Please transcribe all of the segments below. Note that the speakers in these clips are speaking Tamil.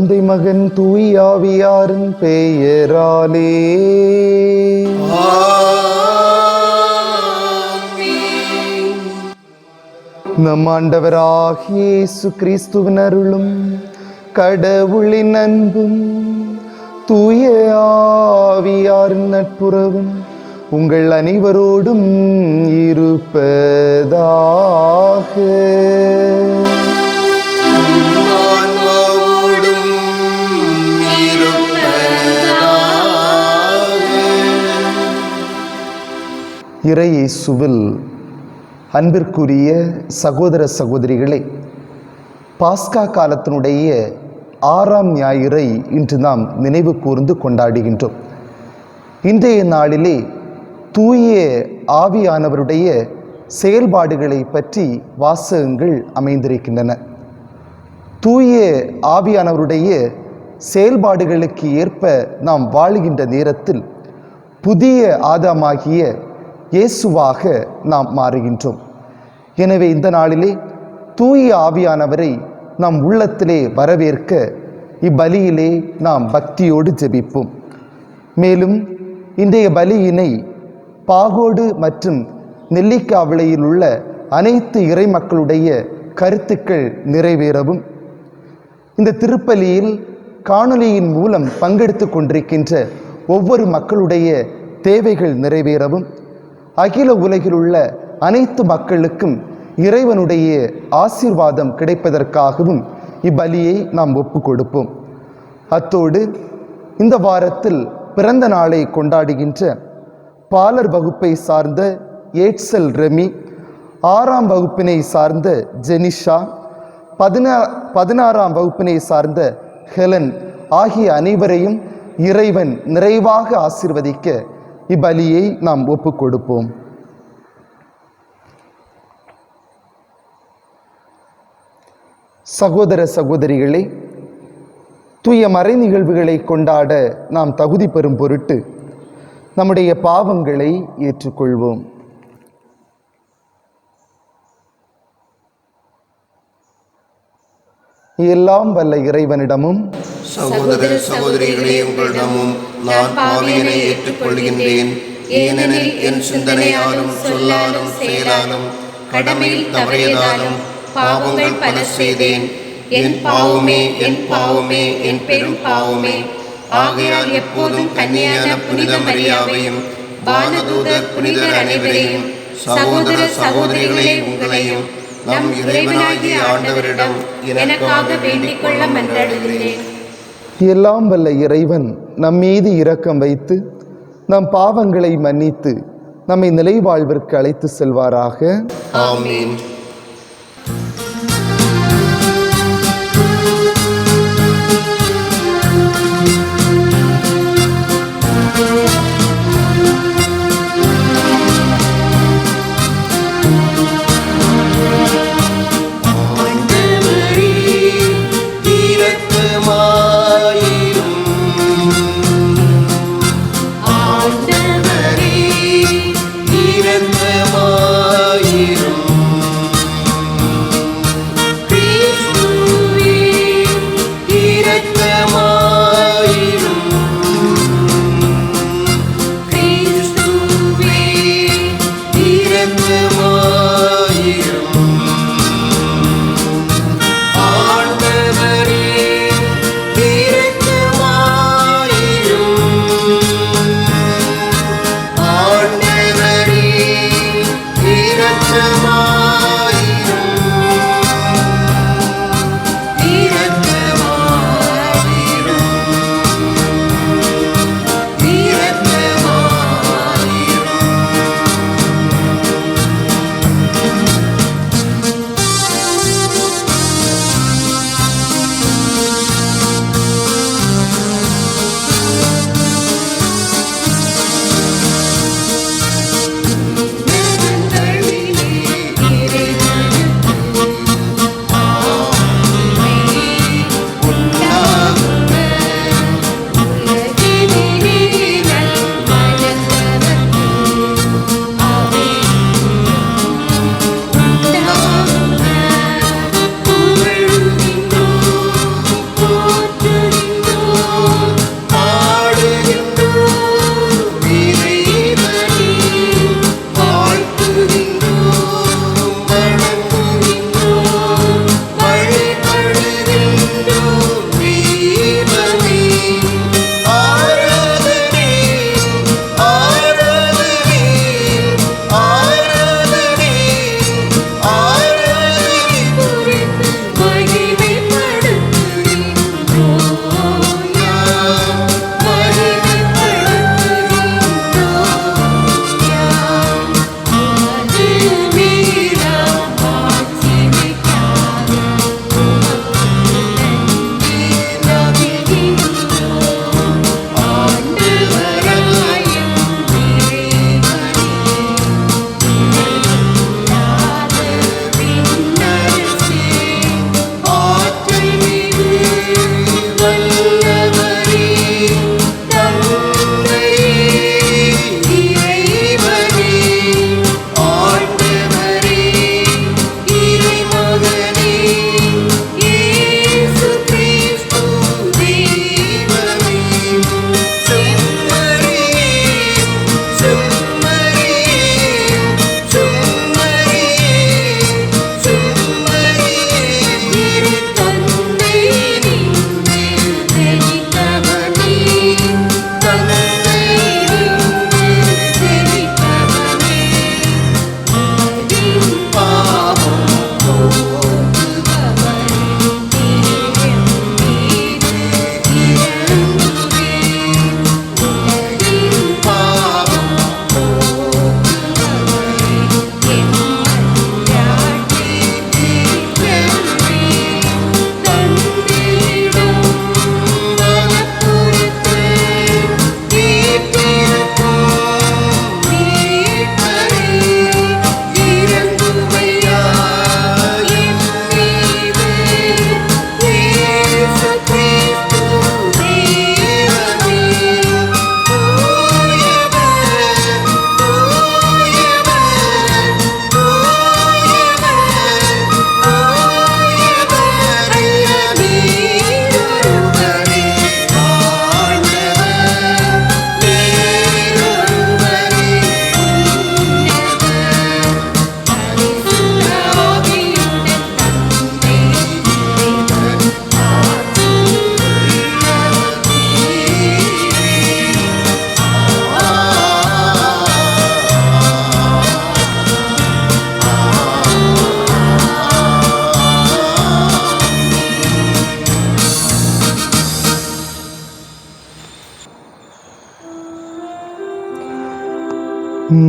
தந்தை மகன் தூய் ஆவியாரின் பெயராலே. நம் ஆண்டவராகிய இயேசு கிறிஸ்துவின் அருளும் கடவுளின் அன்பும் தூய ஆவியாரின் நட்புறவும் உங்கள் அனைவரோடும் இருப்பதாக. இறை இயேசுவில் அன்பிற்குரிய சகோதர சகோதரிகளே, பாஸ்கா காலத்தினுடைய 6ஆம் ஞாயிறை இன்று நாம் நினைவு கூர்ந்து கொண்டாடுகின்றோம். இன்றைய நாளிலே தூய ஆவியானவருடைய செயல்பாடுகளை பற்றி வாசகங்கள் அமைந்திருக்கின்றன. தூய ஆவியானவருடைய செயல்பாடுகளுக்கு ஏற்ப நாம் வாழுகின்ற நேரத்தில் புதிய ஆதாமாகிய இயேசுவாக நாம் மாறுகின்றோம். எனவே இந்த நாளிலே தூய ஆவியானவரை நம் உள்ளத்திலே வரவேற்க இப்பலியிலே நாம் பக்தியோடு ஜெபிப்போம். மேலும் இன்றைய பலியினை பாகோடு மற்றும் நெல்லிக்காவிளையில் உள்ள அனைத்து இறை மக்களுடைய கருத்துக்கள் நிறைவேறவும், இந்த திருப்பலியில் காணொலியின் மூலம் பங்கெடுத்து கொண்டிருக்கின்ற ஒவ்வொரு மக்களுடைய தேவைகள் நிறைவேறவும், அகில உலகில் உள்ள அனைத்து மக்களுக்கும் இறைவனுடைய ஆசீர்வாதம் கிடைப்பதற்காகவும் இப்பலியை நாம் ஒப்பு கொடுப்போம். அத்தோடு இந்த வாரத்தில் பிறந்த நாளை கொண்டாடுகின்ற பாலர் வகுப்பை சார்ந்த ஏட்சல் ரெமி, 6ஆம் வகுப்பினை சார்ந்த ஜெனிஷா, 16ஆம் வகுப்பினை சார்ந்த ஹெலன் ஆகிய அனைவரையும் இறைவன் நிறைவாக ஆசீர்வதிக்க இப்பலியை நாம் ஒப்பு கொடுப்போம். சகோதர சகோதரிகளே, தூய மறை நிகழ்வுகளை கொண்டாட நாம் தகுதி பெறும் பொருட்டு நம்முடைய பாவங்களை ஏற்றுக்கொள்வோம். எல்லாம் வல்ல இறைவனிடமும் சகோதர சகோதரிகளே உங்களிடமும் நான் பாவியனை ஏற்றுக்கொள்கின்றேன். ஏனெனில் என் சிந்தனையாலும் சொல்லாலும் செயலாலும் கடமையில் தவறியதாலும் பாவங்கள் பல செய்தேன். என் பாவமே என் பாவமே என் பெரும் பாவமே. ஆகையால் எப்போதும் கன்னியான புனித மரியாவையும் வானதூதர் புனிதர் அனைவரையும் சகோதர சகோதரிகளே உங்களையும் நம் இறைவனாகிய ஆண்டவரிடம் எனக்காக வேண்டிக் கொள்ள மன்றாடுகிறேன். எல்லாம் வல்ல இறைவன் நம் மீது இரக்கம் வைத்து நம் பாவங்களை மன்னித்து நம்மை நிலை வாழ்விற்கு அழைத்து செல்வாராக. ஆமென்.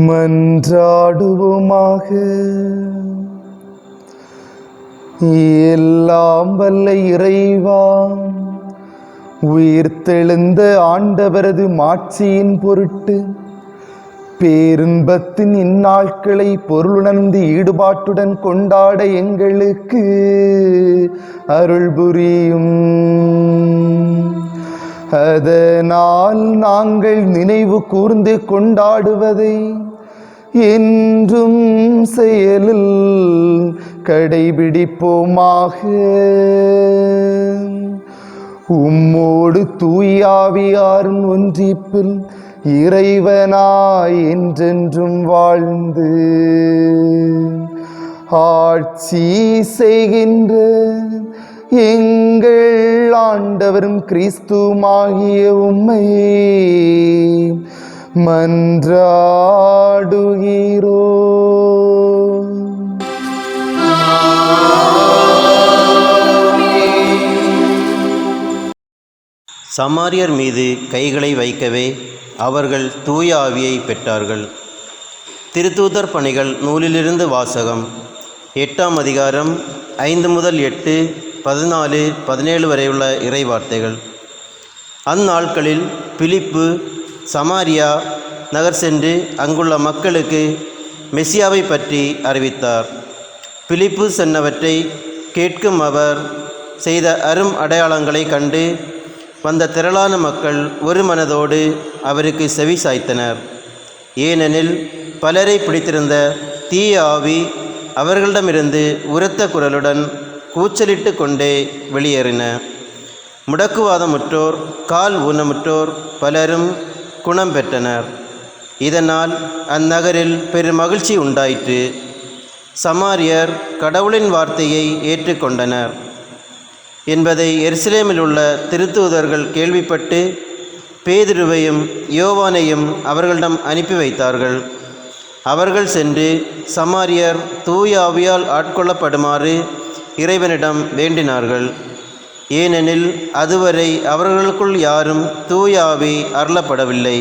மன்றாடுவோமாக. எல்லாம் வல்ல இறைவா, உயிர்த்தெழுந்த ஆண்டவரது மாட்சியின் பொருட்டு பேரின்பத்தின் இந்நாட்களை பொருளுணர்ந்து ஈடுபாட்டுடன் கொண்டாட எங்களுக்கு அருள் புரியும். அதனால் நாங்கள் நினைவு கூர்ந்து கொண்டாடுவதை என்றும் செயலில் கடைபிடிப்போமாக. உம்மோடு தூயாவியாரின் ஒன்றிப்பில் இறைவனாய் என்றென்றும் வாழ்ந்து ஆட்சி செய்கின்ற எங்கள் ஆண்டவரும் கிறிஸ்துவாகிய உம்மை மன்றாடுகிறோம். சமாரியர் மீது கைகளை வைக்கவே அவர்கள் தூய ஆவியை பெற்றார்கள். திருத்தூதர் பணிகள் நூலிலிருந்து வாசகம். 8ஆம் அதிகாரம் 5 முதல் 8, 14, 17 வரையுள்ள இறைவார்த்தைகள். அந்நாட்களில் பிலிப்பு சமாரியா நகர் சென்று அங்குள்ள மக்களுக்கு மெசியாவை பற்றி அறிவித்தார். பிலிப்பு சொன்னவற்றை கேட்கும் அவர் செய்த அரும் அடையாளங்களை கண்டு வந்த திரளான மக்கள் ஒரு மனதோடு அவருக்கு செவி சாய்த்தனர். ஏனெனில் பலரை பிடித்திருந்த தீய ஆவி அவர்களிடமிருந்து உரத்த குரலுடன் கூச்சலிட்டு கொண்டே வெளியேறின. முடக்குவாதமுற்றோர், கால் ஊனமுற்றோர் பலரும் குணம் பெற்றனர். இதனால் அந்நகரில் பெரும் மகிழ்ச்சி உண்டாயிற்று. சமாரியர் கடவுளின் வார்த்தையை ஏற்றுக்கொண்டனர் என்பதை எருசலேமில் உள்ள திருத்தூதர்கள் கேள்விப்பட்டு பேதுருவையும் யோவானையும் அவர்களிடம் அனுப்பி வைத்தார்கள். அவர்கள் சென்று சமாரியர் தூய ஆவியால் ஆட்கொள்ளப்படுமாறு இறைவனிடம் வேண்டினார்கள். ஏனெனில் அதுவரை அவர்களுக்குள் யாரும் தூய ஆவி அருளப்படவில்லை.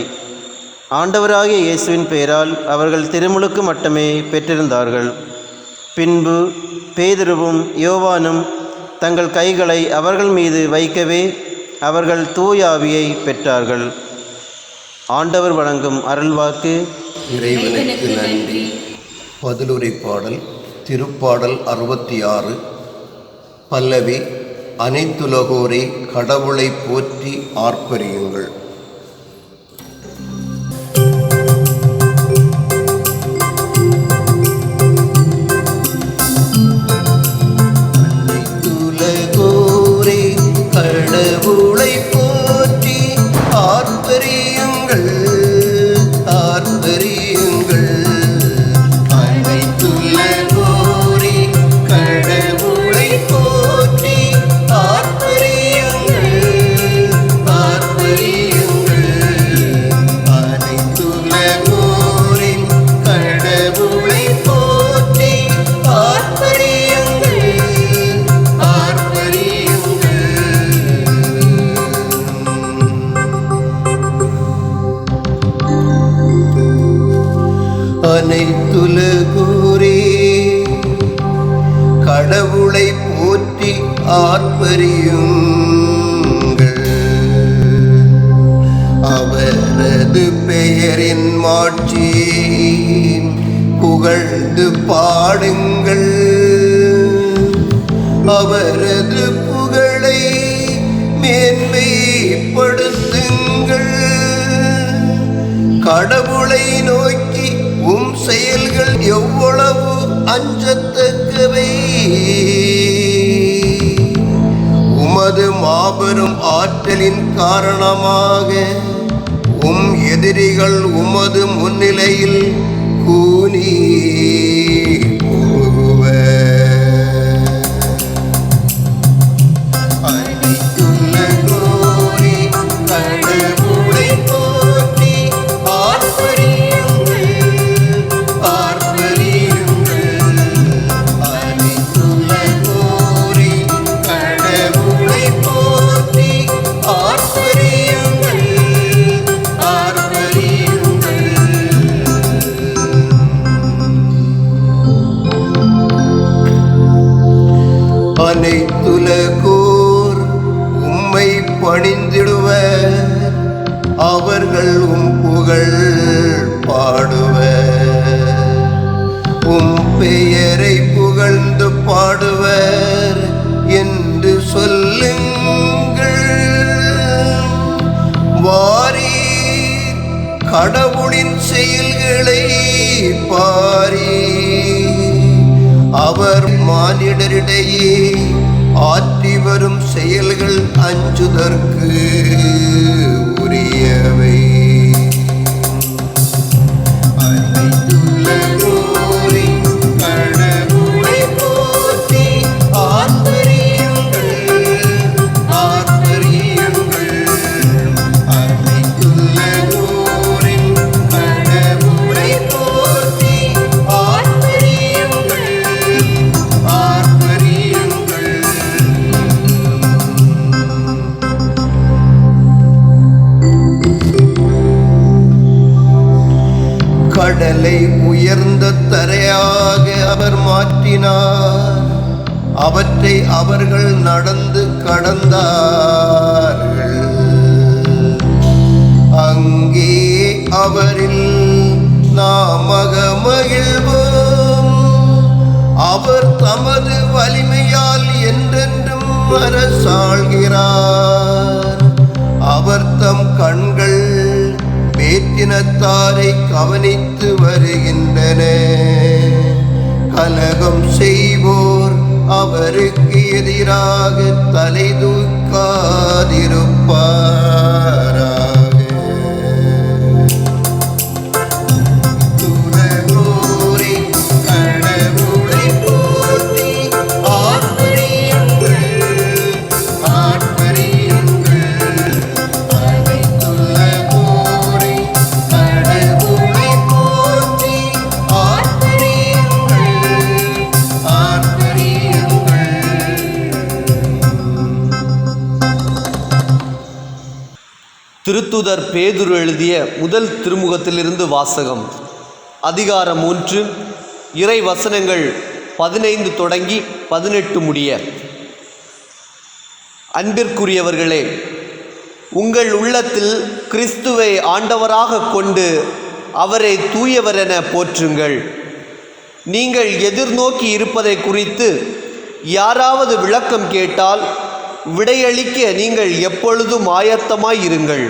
ஆண்டவராகிய இயேசுவின் பெயரால் அவர்கள் திருமுழுக்கு மட்டுமே பெற்றிருந்தார்கள். பின்பு பேதுருவும் யோவானும் தங்கள் கைகளை அவர்கள் மீது வைக்கவே அவர்கள் தூய ஆவியை பெற்றார்கள். ஆண்டவர் வழங்கும் அருள்வாக்கு. இறைவனுக்கு நன்றி. பதிலுரை பாடல். திருப்பாடல் 66. பல்லவி. அனைத்துலகோரே கடவுளை போற்றி ஆர்ப்பரியுங்கள். அனைத்துலகோரே கடவுளை போற்றி ஆர்ப்பரியுங்கள். அவரது பெயரின் மாட்சியை புகழ்ந்து பாடுங்கள். அவரது புகழை மேன்மைப்படுத்துங்கள். கடவுளை நோக்கி உம் செயல்கள் எவ்வளவு அஞ்சத்தக்கவை. உமது மாபெரும் ஆற்றலின் காரணமாக உம் எதிரிகள் உமது முன்னிலையில் கூனி பாரி. அவர் மானிடரிடையே ஆற்றி வரும் செயல்கள் அஞ்சுதற்கு உரியவை. கடலை உயர்ந்த தரையாக அவர் மாற்றினார். அவற்றை அவர்கள் நடந்து கடந்தார்கள். அங்கே அவரில் நாம் மகிழ்வோம். அவர் தமது வலிமையால் என்றென்றும் அரசாள்கிறார். அவர் தம் கண்கள் வேற்றினத்தாரை கவனித்து வருகின்றன. கலகம் செய்வோர் அவருக்கு எதிராக தலை தூக்காதிருப்பாராக. திருத்துதர் பேதுரு எழுதிய முதல் திருமுகத்திலிருந்து வாசகம். அதிகாரம் 3, இறை வசனங்கள் 15 தொடங்கி 18 முடிய. அன்பிற்குரியவர்களே, உங்கள் உள்ளத்தில் கிறிஸ்துவை ஆண்டவராக கொண்டு அவரை தூயவரென போற்றுங்கள். நீங்கள் எதிர்நோக்கி இருப்பதை குறித்து யாராவது விளக்கம் கேட்டால் விடையளிக்க நீங்கள் எப்பொழுதும் ஆயத்தமாய் இருங்கள்.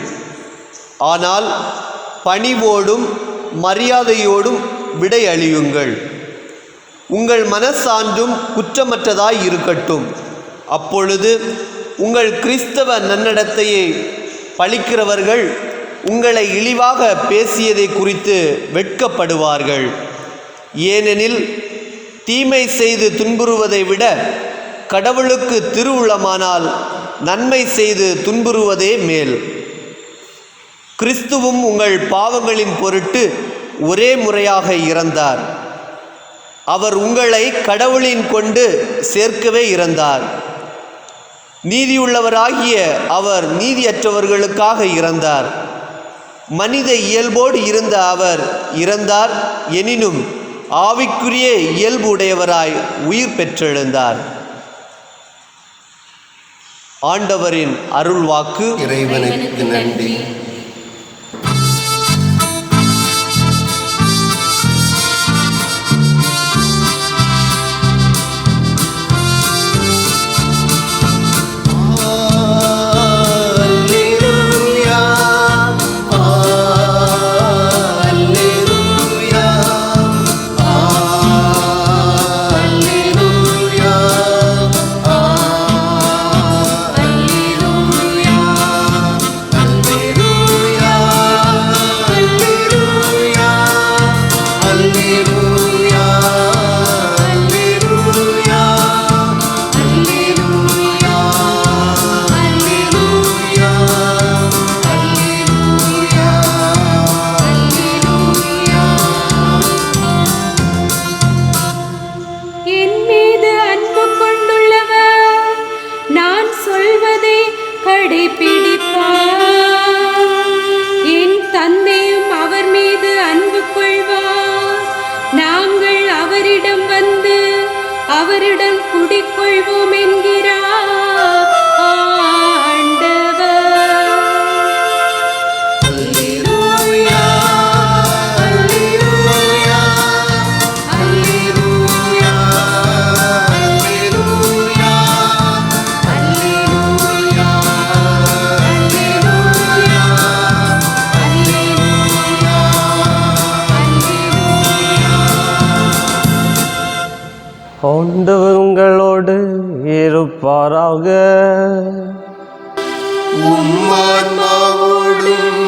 ஆனால் பணிவோடும் மரியாதையோடும் விடையளியுங்கள். உங்கள் மனசான்றும் குற்றமற்றதாய் இருக்கட்டும். அப்பொழுது உங்கள் கிறிஸ்தவ நன்னடத்தையை பழிக்கிறவர்கள் உங்களை இழிவாக பேசியதை குறித்து வெட்கப்படுவார்கள். ஏனெனில் தீமை செய்து துன்புறுவதை விட கடவுளுக்கு திருவுளமானால் நன்மை செய்து துன்புறுவதே மேல். கிறிஸ்துவும் உங்கள் பாவங்களின் பொருட்டு ஒரே முறையாக இறந்தார். அவர் உங்களை கடவுளின் கொண்டு சேர்க்கவே இறந்தார். நீதியுள்ளவராகிய அவர் நீதியற்றவர்களுக்காக இறந்தார். மனித இயல்போடு இருந்த அவர் இறந்தார், எனினும் ஆவிக்குரிய இயல்பு உடையவராய் உயிர் பெற்றெழுந்தார். ஆண்டவரின் அருள்வாக்கு. இறைவனுக்கு நன்றி. அவரிடம் குடிக்கொள்வோம் என்கிறார் ஆண்டவர். அல்லேலூயா, அல்லேலூயா, அல்லேலூயா, அல்லேலூயா, அல்லேலூயா, அல்லேலூயா, அல்லேலூயா, அல்லேலூயா. ஆண்டவர் உங்களோடு இருப்பாராக. உம்மான்மாவோடும்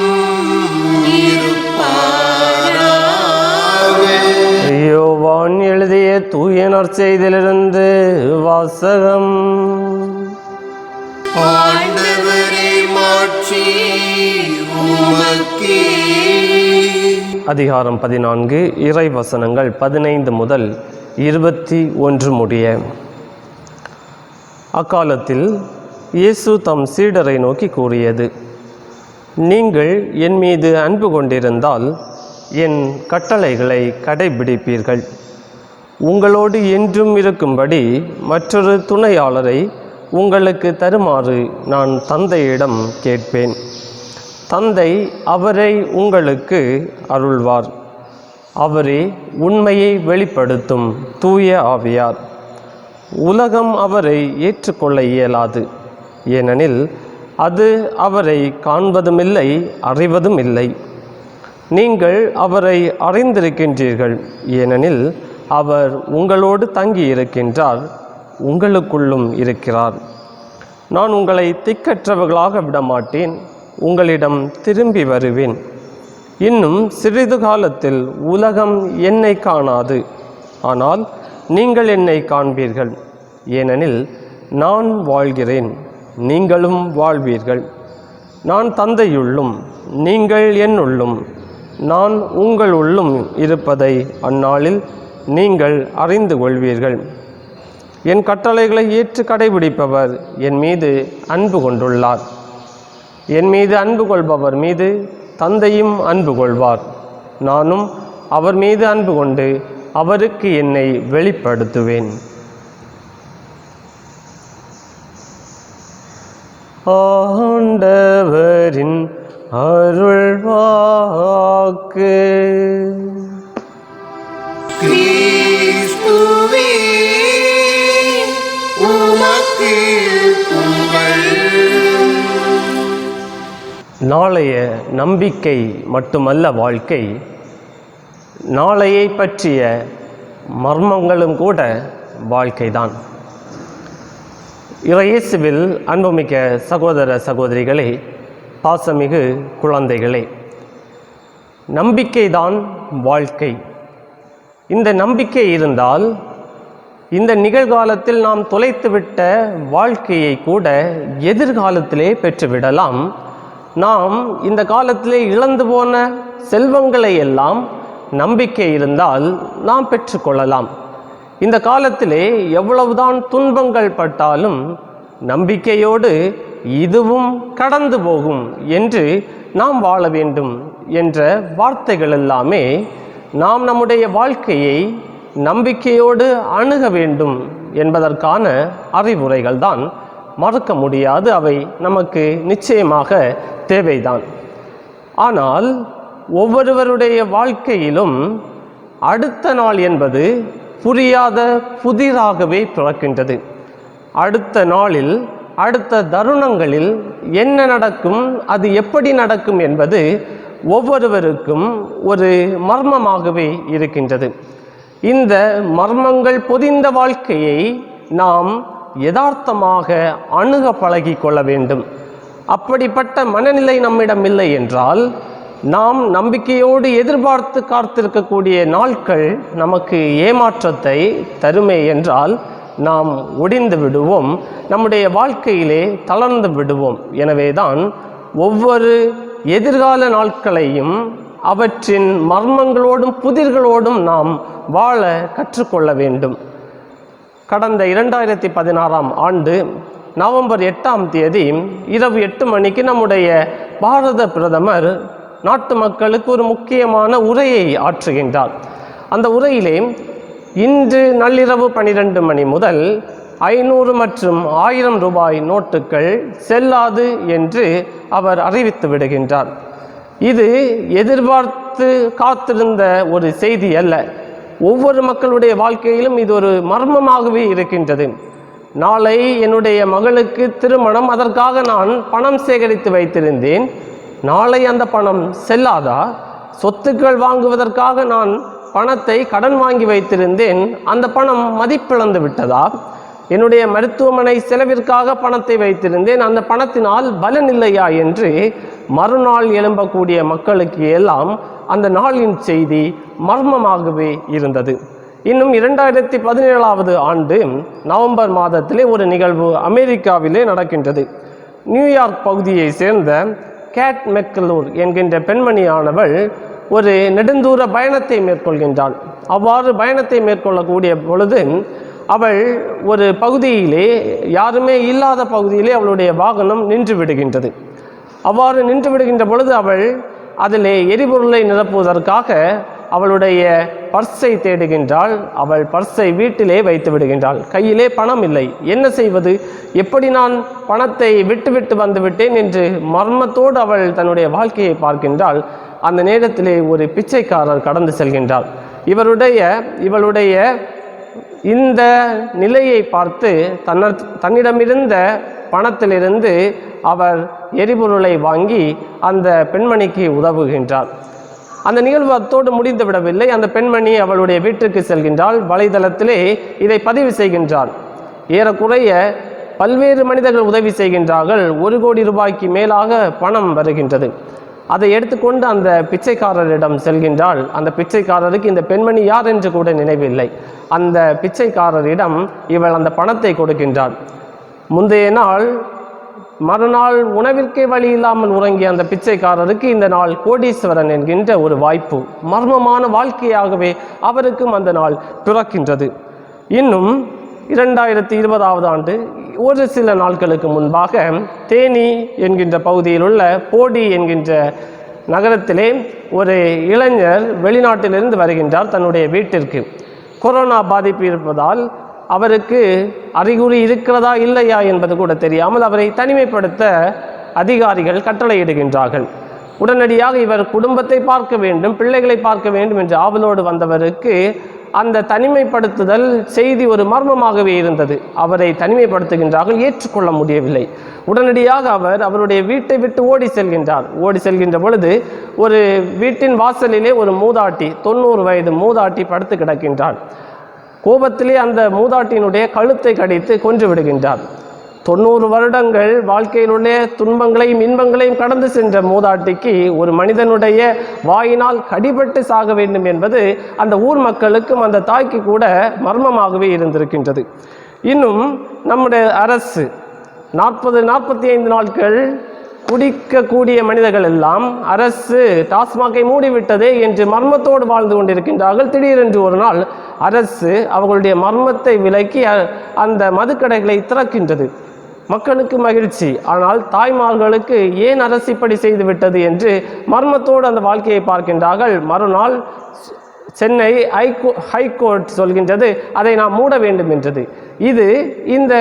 இருப்பாராக. யோவான் எழுதிய தூய நற்செய்தியிலிருந்து வாசகம். ஆண்டவரே மாட்சி உமக்கே. அதிகாரம் 14, இறை வசனங்கள் 15 முதல் 21 முடிய. அக்காலத்தில் இயேசு தம் சீடரை நோக்கி கூறியது: நீங்கள் என் மீது அன்பு கொண்டிருந்தால் என் கட்டளைகளை கடைபிடிப்பீர்கள். உங்களோடு என்றும் இருக்கும்படி மற்றொரு துணையாளரை உங்களுக்கு தருமாறு நான் தந்தையிடம் கேட்பேன். தந்தை அவரை உங்களுக்கு அருள்வார். அவரே உண்மையை வெளிப்படுத்தும் தூய ஆவியார். உலகம் அவரை ஏற்றுக்கொள்ள இயலாது, ஏனெனில் அது அவரை காண்பதுமில்லை, அறிவதும் இல்லை. நீங்கள் அவரை அறிந்திருக்கின்றீர்கள், ஏனெனில் அவர் உங்களோடு தங்கியிருக்கின்றார், உங்களுக்குள்ளும் இருக்கிறார். நான் உங்களை திக்கற்றவர்களாக விடமாட்டேன், உங்களிடம் திரும்பி வருவேன். இன்னும் சிறிது காலத்தில் உலகம் என்னை காணாது, ஆனால் நீங்கள் என்னை காண்பீர்கள். ஏனெனில் நான் வாழ்கிறேன், நீங்களும் வாழ்வீர்கள். நான் தந்தையுள்ளும் நீங்கள் என்னுள்ளும், நான் உங்களுள்ளும் இருப்பதை அந்நாளில் நீங்கள் அறிந்து கொள்வீர்கள். என் கட்டளைகளை ஏற்று கடைபிடிப்பவர் என் மீது அன்பு கொண்டுள்ளார். என் மீது அன்பு கொள்பவர் மீது தந்தையும் அன்பு கொள்வார். நானும் அவர் மீது அன்பு கொண்டு அவருக்கு என்னை வெளிப்படுத்துவேன். ஆண்டவரின் அருள்வாக்கு. கிறிஸ்துவே உமக்கு புகழ். நாளைய நம்பிக்கை மட்டுமல்ல வாழ்க்கை, நாளையை பற்றிய மர்மங்களும் கூட வாழ்க்கைதான். இயேசுவில் அன்புமிக்க சகோதர சகோதரிகளே, பாசமிகு குழந்தைகளே, நம்பிக்கைதான் வாழ்க்கை. இந்த நம்பிக்கை இருந்தால் இந்த நிகழ்காலத்தில் நாம் தொலைத்துவிட்ட வாழ்க்கையை கூட எதிர்காலத்திலே பெற்றுவிடலாம். நாம் இந்த காலத்திலே இழந்து போன செல்வங்களை எல்லாம் நம்பிக்கை இருந்தால் நாம் பெற்றுக்கொள்ளலாம். இந்த காலத்திலே எவ்வளவுதான் துன்பங்கள் பட்டாலும் நம்பிக்கையோடு இதுவும் கடந்து போகும் என்று நாம் வாழ வேண்டும் என்ற வார்த்தைகள் எல்லாமே நாம் நம்முடைய வாழ்க்கையை நம்பிக்கையோடு அணுக வேண்டும் என்பதற்கான அறிவுரைகள் தான். மறுக்க முடியாது, அவை நமக்கு நிச்சயமாக தேவைதான். ஆனால் ஒவ்வொருவருடைய வாழ்க்கையிலும் அடுத்த நாள் என்பது புரியாத புதிராகவே பிறக்கின்றது. அடுத்த நாளில், அடுத்த தருணங்களில் என்ன நடக்கும், அது எப்படி நடக்கும் என்பது ஒவ்வொருவருக்கும் ஒரு மர்மமாகவே இருக்கின்றது. இந்த மர்மங்கள் பொதிந்த வாழ்க்கையை நாம் யதார்த்தமாக அணுக பழகி கொள்ள வேண்டும். அப்படிப்பட்ட மனநிலை நம்மிடம் இல்லை என்றால், நாம் நம்பிக்கையோடு எதிர்பார்த்து காத்திருக்கக்கூடிய நாட்கள் நமக்கு ஏமாற்றத்தை தருமே என்றால் நாம் ஒடிந்து விடுவோம், நம்முடைய வாழ்க்கையிலே தளர்ந்து விடுவோம். எனவேதான் ஒவ்வொரு எதிர்கால நாட்களையும் அவற்றின் மர்மங்களோடும் புதிர்களோடும் நாம் வாழ கற்றுக்கொள்ள வேண்டும். கடந்த 2016ஆம் ஆண்டு நவம்பர் 8ஆம் தேதி இரவு 8 மணிக்கு நம்முடைய பாரத பிரதமர் நாட்டு மக்களுக்கு ஒரு முக்கியமான உரையை ஆற்றுகின்றார். அந்த உரையிலே இன்று நள்ளிரவு 12 மணி முதல் 500 மற்றும் 1000 ரூபாய் நோட்டுகள் செல்லாது என்று அவர் அறிவித்து விடுகின்றார். இது எதிர்பார்த்து காத்திருந்த ஒரு செய்தி அல்ல. ஒவ்வொரு மக்களுடைய வாழ்க்கையிலும் இது ஒரு மர்மமாகவே இருக்கின்றது. நாளை என்னுடைய மகளுக்கு திருமணம், அதற்காக நான் பணம் சேகரித்து வைத்திருந்தேன். நாளை அந்த பணம் செல்லாதா? சொத்துக்கள் வாங்குவதற்காக நான் பணத்தை கடன் வாங்கி வைத்திருந்தேன், அந்த பணம் மதிப்பிழந்து விட்டதா? என்னுடைய மருத்துவமனை செலவிற்காக பணத்தை வைத்திருந்தேன், அந்த பணத்தினால் பலன் இல்லையா என்று மறுநாள் எழும்பக்கூடிய மக்களுக்கு எல்லாம் அந்த நாளின் செய்தி மர்மமாகவே இருந்தது. இன்னும் 2017 ஆண்டு நவம்பர் மாதத்திலே ஒரு நிகழ்வு அமெரிக்காவிலே நடக்கின்றது. நியூயார்க் பகுதியை சேர்ந்த கேட் மெக்கலூர் என்கின்ற பெண்மணியானவள் ஒரு நெடுந்தூர பயணத்தை மேற்கொள்கின்றாள். அவ்வாறு பயணத்தை மேற்கொள்ளக்கூடிய பொழுது அவள் ஒரு பகுதியிலே, யாருமே இல்லாத பகுதியிலே அவளுடைய வாகனம் நின்று விடுகின்றது. அவ்வாறு நின்று விடுகின்ற பொழுது அவள் அதிலே எரிபொருளை நிரப்புவதற்காக அவளுடைய பர்ஸை தேடுகின்றாள். அவள் பர்ஸை வீட்டிலே வைத்து விடுகின்றாள். கையிலே பணம் இல்லை. என்ன செய்வது? எப்படி நான் பணத்தை விட்டு வந்துவிட்டேன் என்று மர்மத்தோடு அவள் தன்னுடைய வாழ்க்கையை பார்க்கின்றாள். அந்த நேரத்திலே ஒரு பிச்சைக்காரர் கடந்து செல்கின்றார். இவளுடைய இந்த நிலையை பார்த்து தன்னிடமிருந்த பணத்திலிருந்து அவர் எரிபொருளை வாங்கி அந்த பெண்மணிக்கு உதவுகின்றார். அந்த நிகழ்வு அத்தோடு முடிந்து விடவில்லை. அந்த பெண்மணி அவளுடைய வீட்டுக்கு செல்கின்றாள். வலைதளத்திலே இதை பதிவு செய்கின்றாள். ஏறக்குறைய பல்வேறு மனிதர்கள் உதவி செய்கின்றார்கள். 1 கோடி ரூபாய்க்கு மேலாக பணம் வருகின்றது. அதை எடுத்துக்கொண்டு அந்த பிச்சைக்காரரிடம் செல்கின்றாள். அந்த பிச்சைக்காரருக்கு இந்த பெண்மணி யார் என்று கூட நினைவில்லை. அந்த பிச்சைக்காரரிடம் இவள் அந்த பணத்தை கொடுக்கின்றாள். முந்தைய நாள் மறுநாள் உணவிற்கே வழி இல்லாமல் உறங்கிய அந்த பிச்சைக்காரருக்கு இந்த நாள் கோடீஸ்வரன் என்கின்ற ஒரு வாய்ப்பு, மர்மமான வாழ்க்கையாகவே அவருக்கும் அந்த நாள் பிறக்கின்றது. இன்னும் 2020 ஆண்டு ஒரு சில நாட்களுக்கு முன்பாக தேனி என்கின்ற பகுதியில் உள்ள போடி என்கின்ற நகரத்திலே ஒரு இளைஞர் வெளிநாட்டிலிருந்து வருகின்றார் தன்னுடைய வீட்டிற்கு. கொரோனா பாதிப்பு இருப்பதால் அவருக்கு அறிகுறி இருக்கிறதா இல்லையா என்பது கூட தெரியாமல் அவரை தனிமைப்படுத்த அதிகாரிகள் கட்டளையிடுகின்றார்கள். உடனடியாக இவர் குடும்பத்தை பார்க்க வேண்டும், பிள்ளைகளை பார்க்க வேண்டும் என்ற ஆவலோடு வந்தவருக்கு அந்த தனிமைப்படுத்துதல் செய்தி ஒரு மர்மமாகவே இருந்தது. அவரை தனிமைப்படுத்துகின்றார்கள், ஏற்றுக்கொள்ள முடியவில்லை. உடனடியாக அவருடைய வீட்டை விட்டு ஓடி செல்கின்றார். ஓடி செல்கின்ற பொழுது ஒரு வீட்டின் வாசலிலே ஒரு மூதாட்டி, 90 வயது மூதாட்டி படுத்து கிடக்கின்றார். கோபத்திலே அந்த மூதாட்டியினுடைய கழுத்தை கடித்து கொன்று விடுகின்றார். 90 வருடங்கள் வாழ்க்கையிலுடைய துன்பங்களையும் இன்பங்களையும் கடந்து சென்ற மூதாட்டிக்கு ஒரு மனிதனுடைய வாயினால் கடிபட்டு சாக வேண்டும் என்பது அந்த ஊர் மக்களுக்கும் அந்த தாய்க்கு கூட மர்மமாகவே இருந்திருக்கின்றது. இன்னும் நம்முடைய அரசு 40-45 நாட்கள் குடிக்கக்கூடிய மனிதர்கள் எல்லாம் அரசு டாஸ்மாகை மூடிவிட்டதே என்று மர்மத்தோடு வாழ்ந்து கொண்டிருக்கின்றார்கள். திடீரென்று ஒரு நாள் அரசு அவர்களுடைய மர்மத்தை விலக்கி அந்த மதுக்கடைகளை திறக்கின்றது. மக்களுக்கு மகிழ்ச்சி. ஆனால் தாய்மார்களுக்கு ஏன் அரசு இப்படி செய்துவிட்டது என்று மர்மத்தோடு அந்த வாழ்க்கையை பார்க்கின்றார்கள். மறுநாள் சென்னை ஹைகோர்ட் சொல்கின்றது அதை நாம் மூட வேண்டும் என்றது. இது இந்த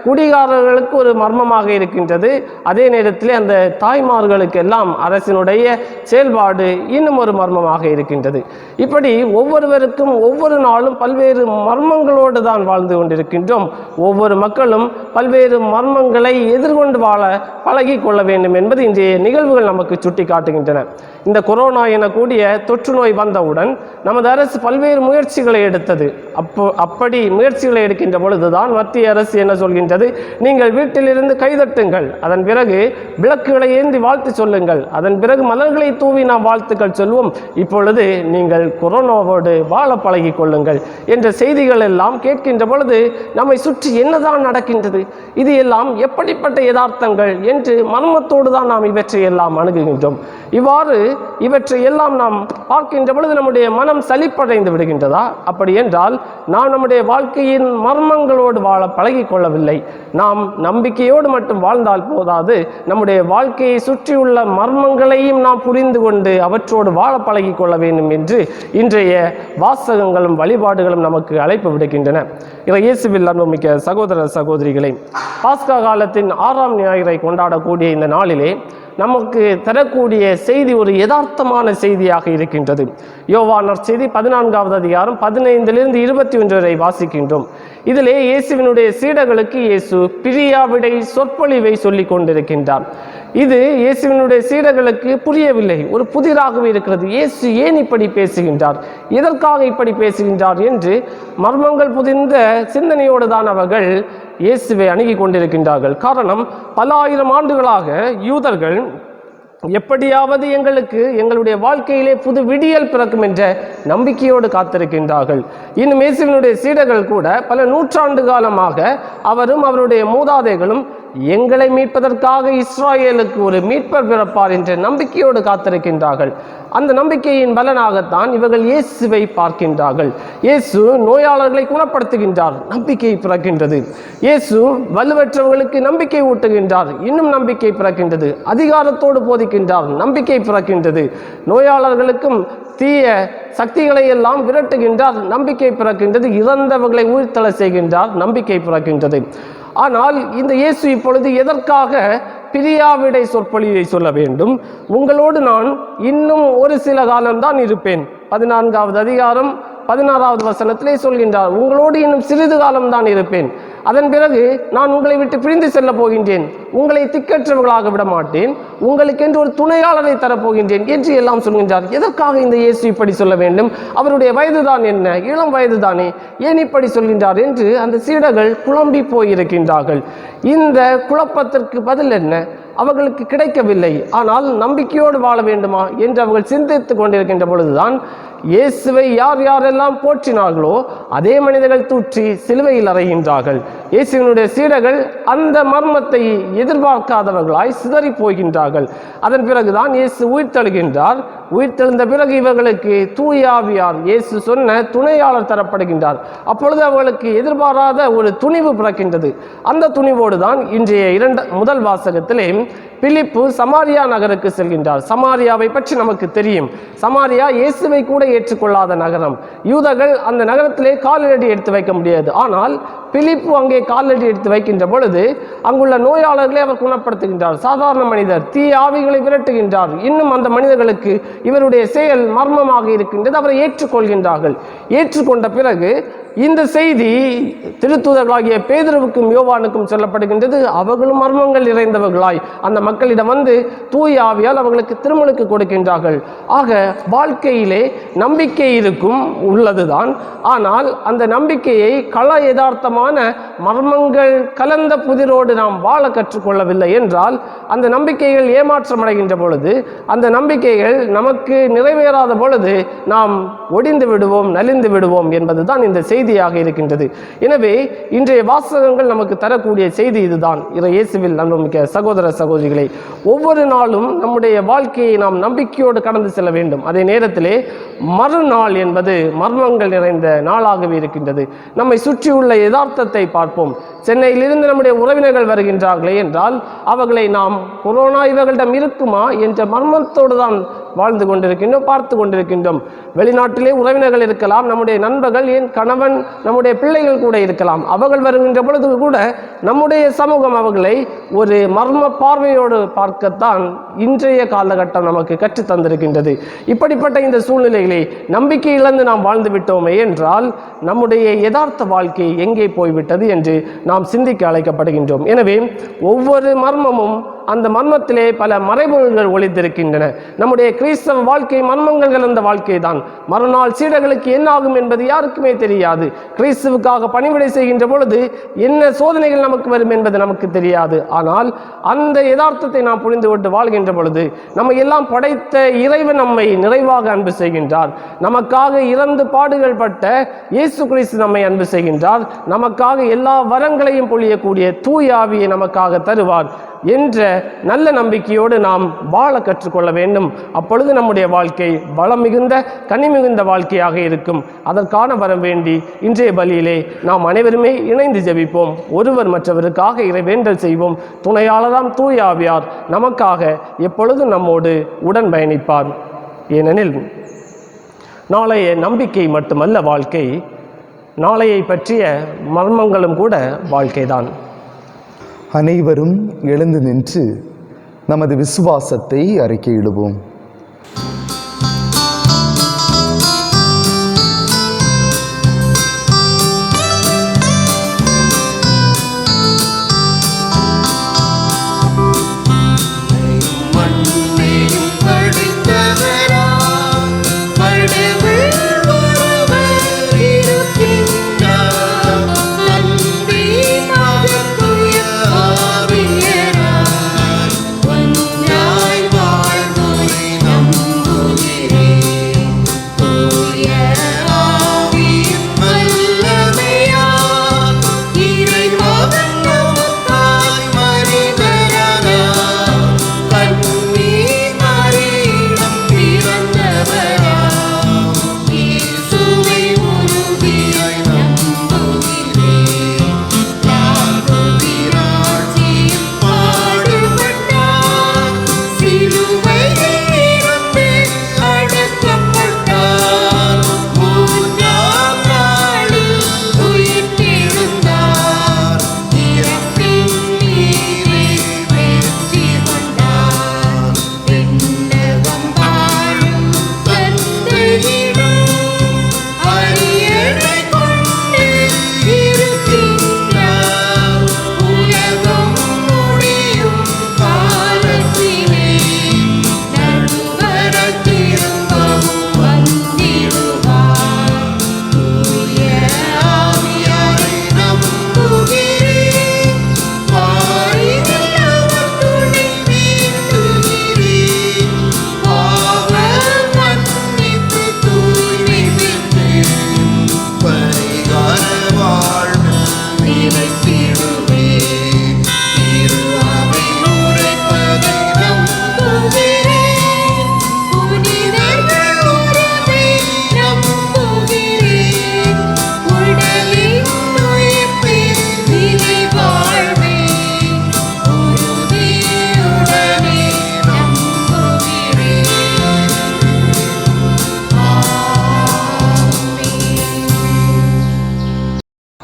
குடிகாரர்களுக்கு ஒரு மர்மமாக இருக்கின்றது. அதே நேரத்தில் அந்த தாய்மார்களுக்கு எல்லாம் அரசினுடைய செயல்பாடு இன்னும் ஒரு மர்மமாக இருக்கின்றது. இப்படி ஒவ்வொருவருக்கும் ஒவ்வொரு நாளும் பல்வேறு மர்மங்களோடு தான் வாழ்ந்து கொண்டிருக்கின்றோம். ஒவ்வொரு மக்களும் பல்வேறு மர்மங்களை எதிர்கொண்டு வாழ பழகி கொள்ள வேண்டும் என்பது இன்றைய நிகழ்வுகள் நமக்கு சுட்டி காட்டுகின்றன. இந்த கொரோனா எனக்கூடிய தொற்று நோய் வந்தவுடன் நமது அரசு பல்வேறு முயற்சிகளை எடுத்தது. அப்படி முயற்சிகளை எடுக்கின்ற பொழுதுதான் மத்திய அரசு என்ன சொல்கின்றது? நீங்கள் வீட்டிலிருந்து கைதட்டுங்கள், அதன் பிறகு விளக்குகளை ஏந்தி வாழ்த்து சொல்லுங்கள், அதன் பிறகு மலர்களை தூவி நாம் வாழ்த்துக்கள் சொல்வோம், இப்பொழுது நீங்கள் கொரோனாவோடு வாழ பழகி கொள்ளுங்கள் என்ற செய்திகள் எல்லாம் கேட்கின்ற பொழுது நம்மை சுற்றி என்னதான் நடக்கின்றது, இது எல்லாம் எப்படிப்பட்ட யதார்த்தங்கள் என்று மர்மத்தோடு தான் நாம் இவற்றை எல்லாம் அணுகுகின்றோம். இவ்வாறு இவற்றை எல்லாம் நாம் பார்க்கின்ற பொழுது நம்முடைய மனம் சலிப்படைந்து விடுகின்றதா? அப்படி என்றால் நாம் நம்முடைய வாழ்க்கையின் மர்மங்களோடு வாழ பழகி கொள்ளவில்லை. நாம் நம்பிக்கையோடு மட்டும் வாழ்ந்தால் போதாது, நம்முடைய வாழ்க்கையை சுற்றியுள்ள மர்மங்களையும் நாம் புரிந்து கொண்டு அவற்றோடு வாழ பழகி கொள்ள வேண்டும் என்று இன்றைய வாசகங்களும் வழிபாடுகளும் நமக்கு அழைப்பு விடுக்கின்றன. இயேசுவில் அன்புமிக்க சகோதர சகோதரிகளை, பாஸ்கா காலத்தின் 6ஆம் ஞாயிறை கொண்டாடக்கூடிய இந்த நாளிலே நமக்கு தரக்கூடிய செய்தி ஒரு யதார்த்தமான செய்தியாக இருக்கின்றது. யோவான் நற்செய்தி 14வது அதிகாரம் 15லிருந்து 21 வரை வாசிக்கின்றோம். இதிலே இயேசுவினுடைய சீடர்களுக்கு இயேசு பிரியாவிடை சொற்பொழிவை சொல்லிக் கொண்டிருக்கின்றார். இது இயேசுவினுடைய சீடர்களுக்கு புரியவில்லை, ஒரு புதிராகவே இருக்கிறது. இயேசு ஏன் இப்படி பேசுகின்றார், எதற்காக இப்படி பேசுகின்றார் என்று மர்மங்கள் புதிந்த சிந்தனையோடு தான் அவர்கள் இயேசுவை அணுகி கொண்டிருக்கின்றார்கள். காரணம், பல ஆயிரம் ஆண்டுகளாக யூதர்கள் எப்படியாவது எங்களுடைய வாழ்க்கையிலே புது விடியல் பிறக்கும் என்ற நம்பிக்கையோடு காத்திருக்கின்றார்கள். இன்னும் இயேசுவினுடைய சீடர்கள் கூட பல நூற்றாண்டு காலமாக அவரும் அவருடைய மூதாதைகளும் எங்களை மீட்பதற்காக இஸ்ராயேலுக்கு ஒரு மீட்பர் பிறப்பார் என்ற நம்பிக்கையோடு காத்திருக்கின்றார்கள். அந்த நம்பிக்கையின் பலனாகத்தான் இவர்கள் இயேசுவை பார்க்கின்றார்கள். இயேசு நோயாளர்களை குணப்படுத்துகின்றார், நம்பிக்கை பிறக்கின்றது. இயேசு வலுவற்றவர்களுக்கு நம்பிக்கை ஊட்டுகின்றார், இன்னும் நம்பிக்கை பிறக்கின்றது. அதிகாரத்தோடு போதிக்கின்றார், நம்பிக்கை பிறக்கின்றது. நோயாளர்களுக்கும் தீய சக்திகளை எல்லாம் விரட்டுகின்றார், நம்பிக்கை பிறக்கின்றது. இறந்தவர்களை உயிர்த்தெழ செய்கின்றார், நம்பிக்கை பிறக்கின்றது. ஆனால் இந்த இயேசு இப்பொழுது எதற்காக பிரியாவிடை சொற்பொழிவை சொல்ல வேண்டும்? உங்களோடு நான் இன்னும் ஒரு சில காலம்தான் இருப்பேன். 14வது அதிகாரம் 16வது வசனத்திலே சொல்கின்றார், உங்களோடு இன்னும் சிறிது காலம்தான் இருப்பேன், அதன் பிறகு நான் உங்களை விட்டு பிரிந்து செல்ல போகின்றேன், உங்களை திக்கற்றவர்களாக விட மாட்டேன், உங்களுக்கென்று ஒரு துணையாளரை தரப்போகின்றேன் என்று எல்லாம் சொல்கின்றார். எதற்காக இந்த இயேசு இப்படி சொல்ல வேண்டும்? அவருடைய வயதுதான் என்ன, இளம் வயதுதானே, ஏன் இப்படி சொல்கின்றார் என்று அந்த சீடர்கள் குழம்பி போயிருக்கின்றார்கள். இந்த குழப்பத்திற்கு பதில் என்ன? அவர்களுக்கு கிடைக்கவில்லை. ஆனால் நம்பிக்கையோடு வாழ வேண்டுமா என்று அவர்கள் சிந்தித்து கொண்டிருக்கின்ற பொழுதுதான் இயேசுவை யார் யாரெல்லாம் போற்றினார்களோ அதே மனிதர்கள் தூற்றி சிலுவையில் அறைகின்றார்கள். இயேசுவினுடைய சீடர்கள் அந்த மர்மத்தை எதிர்பார்க்காதவர்களாய் சிதறி போகின்றார்கள். அதன் பிறகுதான் இயேசு உயிர்த்தெழுகின்றார். உயிர்த்தெழுந்த பிறகு இவர்களுக்கு தூய ஆவியார், இயேசு சொன்ன துணையாளர் தரப்படுகின்றார். அப்பொழுது அவர்களுக்கு எதிர்பாராத ஒரு துணிவு பிறக்கின்றது. அந்த துணிவோடு தான் இன்றைய முதல் வாசகத்திலே பிலிப்பு சமாரியா நகருக்கு செல்கின்றார். சமாரியாவை பற்றி நமக்கு தெரியும். சமாரியா இயேசுவை கூட ஏற்றுக்கொள்ளாத நகரம். யூதர்கள் அந்த நகரத்திலே காலடி எடுத்து வைக்க முடியாது. ஆனால் பிலிப்பு அங்கே காலடி எடுத்து வைக்கின்ற பொழுது அங்குள்ள நோயாளர்களை அவர் குணப்படுத்துகின்றார். சாதாரண மனிதர் தீய ஆவிகளை விரட்டுகின்றார். இன்னும் அந்த மனிதர்களுக்கு இவருடைய செயல் மர்மமாக இருக்கின்றது. அவரை ஏற்றுக்கொள்கின்றார்கள். ஏற்றுக்கொண்ட பிறகு இந்த செய்தி திருத்தூதர்களாகிய பேதுருவுக்கும் யோவானுக்கும் சொல்லப்படுகின்றது. அவர்களும் மர்மங்கள் நிறைந்தவர்களாய் அந்த மக்களிடம் வந்து தூய ஆவியால் அவர்களுக்கு திருமுழுக்கு கொடுக்கின்றார்கள். ஆக வாழ்க்கையிலே நம்பிக்கை இருக்கும், உள்ளதுதான். ஆனால் அந்த நம்பிக்கையை கள யதார்த்தமான மர்மங்கள் கலந்த புதிரோடு நாம் வாழ கற்றுக்கொள்ளவில்லை என்றால் அந்த நம்பிக்கைகள் ஏமாற்றமடைகின்ற பொழுது, அந்த நம்பிக்கைகள் நமக்கு நிறைவேறாத பொழுது நாம் ஒடிந்து விடுவோம், நலிந்து விடுவோம் என்பதுதான் இந்த செய்தியாக இருக்கின்றது. எனவே இன்றைய வாசகங்கள் நமக்கு தரக்கூடிய செய்தி இதுதான். இயேசுவில் நம்புமிக்க சகோதர சகோதரிகளை, ஒவ்வொரு நாளும் நம்முடைய வாழ்க்கையை நாம் நம்பிக்கையோடு கடந்து செல்ல வேண்டும். அதே நேரத்திலே மறுநாள் என்பது மர்மங்கள் நிறைந்த நாளாகவே இருக்கின்றது. நம்மை சுற்றியுள்ள யதார்த்தத்தை பார்ப்போம். சென்னையிலிருந்து நம்முடைய உறவினர்கள் வருகின்றார்களே என்றால் அவர்களை நாம் கொரோனா இவர்களிடம் இருக்குமா என்ற மர்மத்தோடு தான் வாழ்ந்து கொண்டிருக்கின்றோம், பார்த்து கொண்டிருக்கின்றோம். வெளிநாட்டிலே உறவினர்கள் இருக்கலாம், நம்முடைய நண்பர்கள், என் கணவன், நம்முடைய பிள்ளைகள் கூட இருக்கலாம். அவர்கள் வருகின்ற பொழுது கூட நம்முடைய சமூகம் அவர்களை ஒரு மர்ம பார்வையோடு பார்க்கத்தான் இன்றைய காலகட்டம் நமக்கு கற்றுத் தந்திருக்கின்றது. இப்படிப்பட்ட இந்த சூழ்நிலைகளை நம்பிக்கை இழந்து நாம் வாழ்ந்து விட்டோமே என்றால் நம்முடைய யதார்த்த வாழ்க்கை எங்கே போய்விட்டது என்று நாம் சிந்திக்க அழைக்கப்படுகின்றோம். எனவே ஒவ்வொரு மர்மமும், அந்த மர்மத்திலே பல மறைபொருள்கள் ஒளிந்திருக்கின்றன. நம்முடைய கிறிஸ்தவ வாழ்க்கை மர்மங்கள் கலந்த வாழ்க்கை தான். மறுநாள் சீடர்களுக்கு என்ன ஆகும் என்பது யாருக்குமே தெரியாது. கிறிஸ்துவுக்காக பணிவிடை செய்கின்ற பொழுது என்ன சோதனைகள் நமக்கு வரும் என்பது நமக்கு தெரியாது. ஆனால் அந்த யதார்த்தத்தை நாம் புரிந்து கொண்டு வாழ்கின்ற பொழுது நம்மை எல்லாம் படைத்த இறைவன் நம்மை நிறைவாக அன்பு செய்கின்றார். நமக்காக இறந்து பாடுகள் பட்ட இயேசு கிறிஸ்து நம்மை அன்பு செய்கின்றார். நமக்காக எல்லா வரங்களையும் பொழியக்கூடிய தூய ஆவியை நமக்காக தருவார் என்ற நல்ல நம்பிக்கையோடு நாம் வாழ கற்றுக்கொள்ள வேண்டும். அப்பொழுது நம்முடைய வாழ்க்கை வளம் மிகுந்த கனி மிகுந்த வாழ்க்கையாக இருக்கும். அதற்கான வரம் வேண்டி இன்றைய பலியிலே நாம் அனைவருமே இணைந்து ஜெபிப்போம். ஒருவர் மற்றவருக்காக இறைவேண்டல் செய்வோம். துணையாளராம் தூய ஆவியார் நமக்காக எப்பொழுதும் நம்மோடு உடன் பயணிப்பார். ஏனெனில் நாளைய நம்பிக்கை மட்டுமல்ல வாழ்க்கை, நாளையை பற்றிய மர்மங்களும் கூட வாழ்க்கைதான். அனைவரும் எழுந்து நின்று நமது விசுவாசத்தை அறிக்கையிடுவோம்.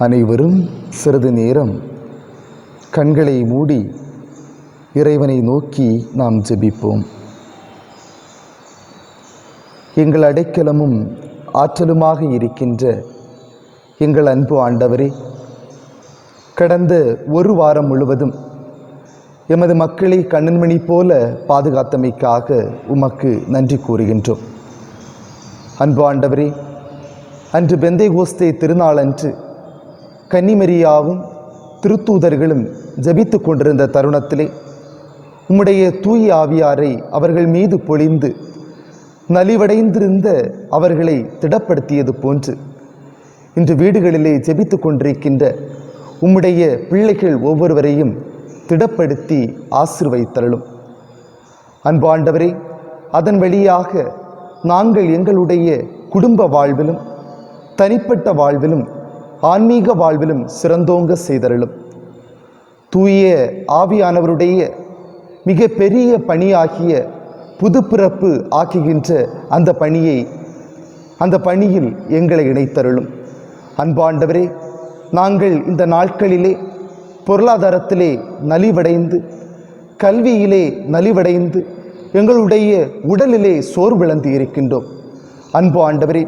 அனைவரும் சிறிது நேரம் கண்களை மூடி இறைவனை நோக்கி நாம் ஜெபிப்போம். எங்கள் அடைக்கலமும் ஆற்றலுமாக இருக்கின்ற எங்கள் அன்பு ஆண்டவரே, கடந்த ஒரு வாரம் முழுவதும் எமது மக்களை கண்ணன்மணி போல பாதுகாத்தமைக்காக உமக்கு நன்றி கூறுகின்றோம். அன்பு ஆண்டவரே, அன்று பெந்தைகோஸ்தே திருநாளன்று கன்னிமரியாவும் திருத்தூதர்களும் ஜெபித்து கொண்டிருந்த தருணத்திலே உம்முடைய தூய ஆவியாரை அவர்கள் மீது பொழிந்து நலிவடைந்திருந்த அவர்களை திடப்படுத்தியது போன்று இன்று வீடுகளிலே ஜெபித்து கொண்டிருக்கின்ற உம்முடைய பிள்ளைகள் ஒவ்வொருவரையும் திடப்படுத்தி ஆசீர்வதித்தருளும். அன்பு ஆண்டவரே, அதன் வழியாக நாங்கள் எங்களுடைய குடும்ப வாழ்விலும் தனிப்பட்ட வாழ்விலும் ஆன்மீக வாழ்விலும் சிறந்தோங்க செய்தருளும். தூய ஆவியானவருடைய மிக பெரிய பணியாகிய புதுப்பிறப்பு ஆக்குகின்ற அந்த பணியில் எங்களை இணைத்தருளும். அன்பாண்டவரே, நாங்கள் இந்த நாட்களிலே பொருளாதாரத்திலே நலிவடைந்து, கல்வியிலே நலிவடைந்து, எங்களுடைய உடலிலே சோர்விழந்து இருக்கின்றோம். அன்பு ஆண்டவரே,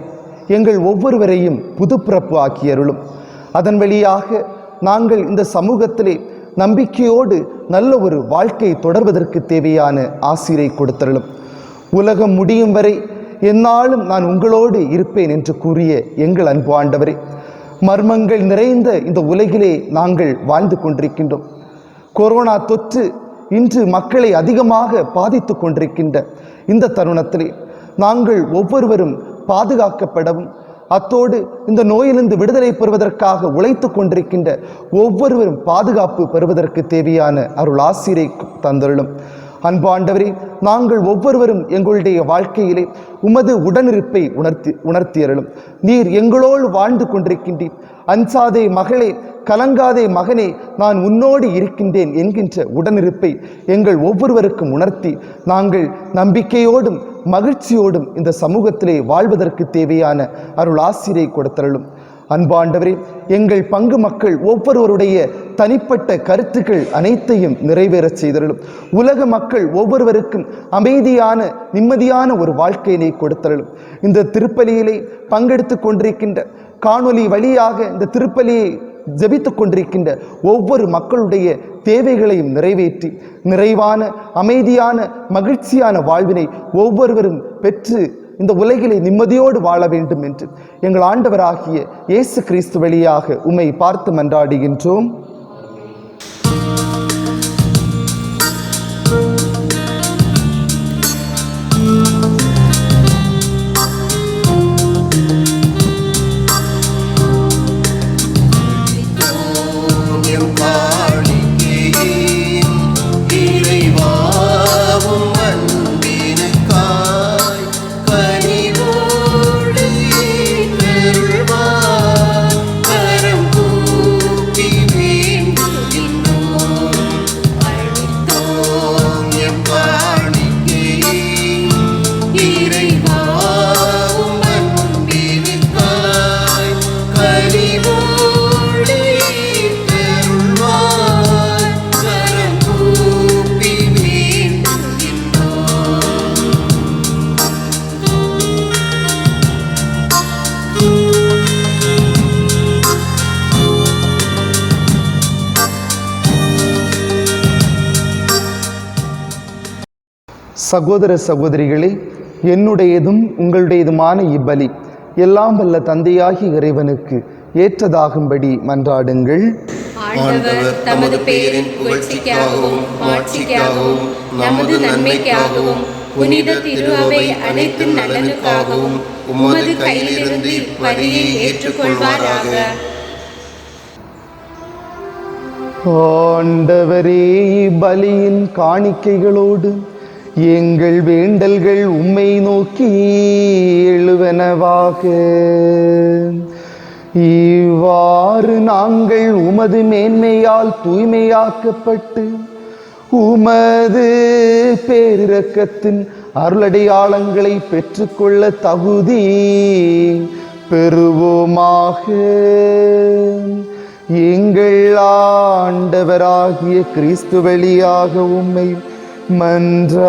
எங்கள் ஒவ்வொருவரையும் புதுப்பிறப்பு ஆக்கியருளும். அதன் வழியாக நாங்கள் இந்த சமூகத்திலே நம்பிக்கையோடு நல்ல ஒரு வாழ்க்கை தொடர்வதற்கு தேவையான ஆசிரை கொடுத்தருளும். உலகம் முடியும் வரை எந்நாளும் நான் உங்களோடு இருப்பேன் என்று கூறிய எங்கள் அன்பு ஆண்டவரே, மர்மங்கள் நிறைந்த இந்த உலகிலே நாங்கள் வாழ்ந்து கொண்டிருக்கின்றோம். கொரோனா தொற்று இன்று மக்களை அதிகமாக பாதித்து கொண்டிருக்கின்ற இந்த தருணத்திலே நாங்கள் ஒவ்வொருவரும் பாதுகாக்கப்படவும், அத்தோடு இந்த நோயிலிருந்து விடுதலை பெறுவதற்காக உழைத்து கொண்டிருக்கின்ற ஒவ்வொருவரும் பாதுகாப்பு பெறுவதற்கு தேவையான அருள் ஆசிரை தந்தருளும். அன்பாண்டவரே, நாங்கள் ஒவ்வொருவரும் எங்களுடைய வாழ்க்கையிலே உமது உடனிருப்பை உணர்த்தியருளும். நீர் எங்களோடு வாழ்ந்து கொண்டிருக்கின்றீர். அஞ்சாதே மகளே, கலங்காதே மகனே, நான் உன்னோடு இருக்கின்றேன் என்கின்ற உடனிருப்பை எங்கள் ஒவ்வொருவருக்கும் உணர்த்தி நாங்கள் நம்பிக்கையோடும் மகிழ்ச்சியோடும் இந்த சமூகத்திலே வாழ்வதற்கு தேவையான அருள் ஆசிரை கொடுத்தருளும். அன்பாண்டவரே, எங்கள் பங்கு மக்கள் ஒவ்வொருவருடைய தனிப்பட்ட கருத்துக்கள் அனைத்தையும் நிறைவேறச் செய்தருளும். உலக மக்கள் ஒவ்வொருவருக்கும் அமைதியான நிம்மதியான ஒரு வாழ்க்கையினை கொடுத்தருளும். இந்த திருப்பலியிலே பங்கெடுத்து கொண்டிருக்கின்ற, காணொலி வழியாக இந்த திருப்பலியை ஜெபித்து கொண்டிருக்கின்ற ஒவ்வொரு மக்களுடைய தேவைகளையும் நிறைவேற்றி நிறைவான அமைதியான மகிழ்ச்சியான வாழ்வினை ஒவ்வொருவரும் பெற்று இந்த உலகிலே நிம்மதியோடு வாழ வேண்டும் என்று எங்கள் ஆண்டவராகிய இயேசு கிறிஸ்து வழியாக உம்மை பார்த்து மன்றாடுகின்றோம். சகோதர சகோதரிகளே, என்னுடையதும் உங்களுடையதுமான இப்பலி எல்லாம் வல்ல தந்தையாகி இறைவனுக்கு ஏற்றதாகும்படி மன்றாடுங்கள். ஆண்டவர் தமது பெயரின் புகழ்ச்சிக்காகவும் மாட்சிக்காகவும் நமது நன்மைக்காகவும் புனித திரு அவை அனைத்து நலனுக்காகவும் உமது கையிலிருந்து பலியை ஏற்றுக்கொள்வாராக. ஆண்டவரே, பலியின் காணிக்கைகளோடு எங்கள் வேண்டல்கள் உம்மை நோக்கி எழுவனவாக. இவ்வாறு நாங்கள் உமது மேன்மையால் தூய்மையாக்கப்பட்டு உமது பேரிரக்கத்தின் அருளடையாளங்களை பெற்றுக்கொள்ள தகுதி பெறுவோமாக. எங்கள் ஆண்டவராகிய கிறிஸ்து வழியாக உம்மை மன்றாடுகின்றோ.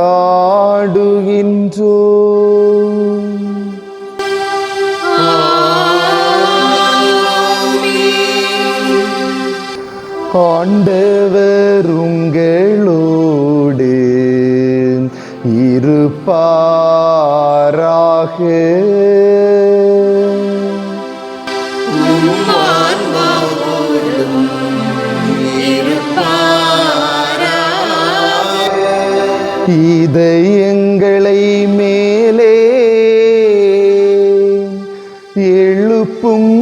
ஆண்டவர் உங்களோடு இருப்பாராக. இதயங்களை மேலே எழுப்புங்கள்.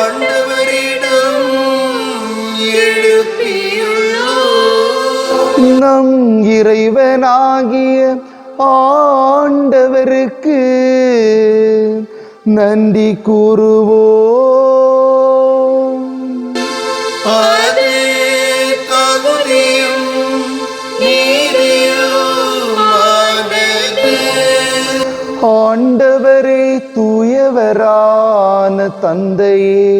ஆண்டவரிடம் எழுப்பியுள்ளோம். நம் இறைவனாகிய ஆண்டவருக்கு நன்றி கூறுவோம். அது தகுதியும் நீதியுமானது. ஆண்டவரே தூயவரான தந்தையே,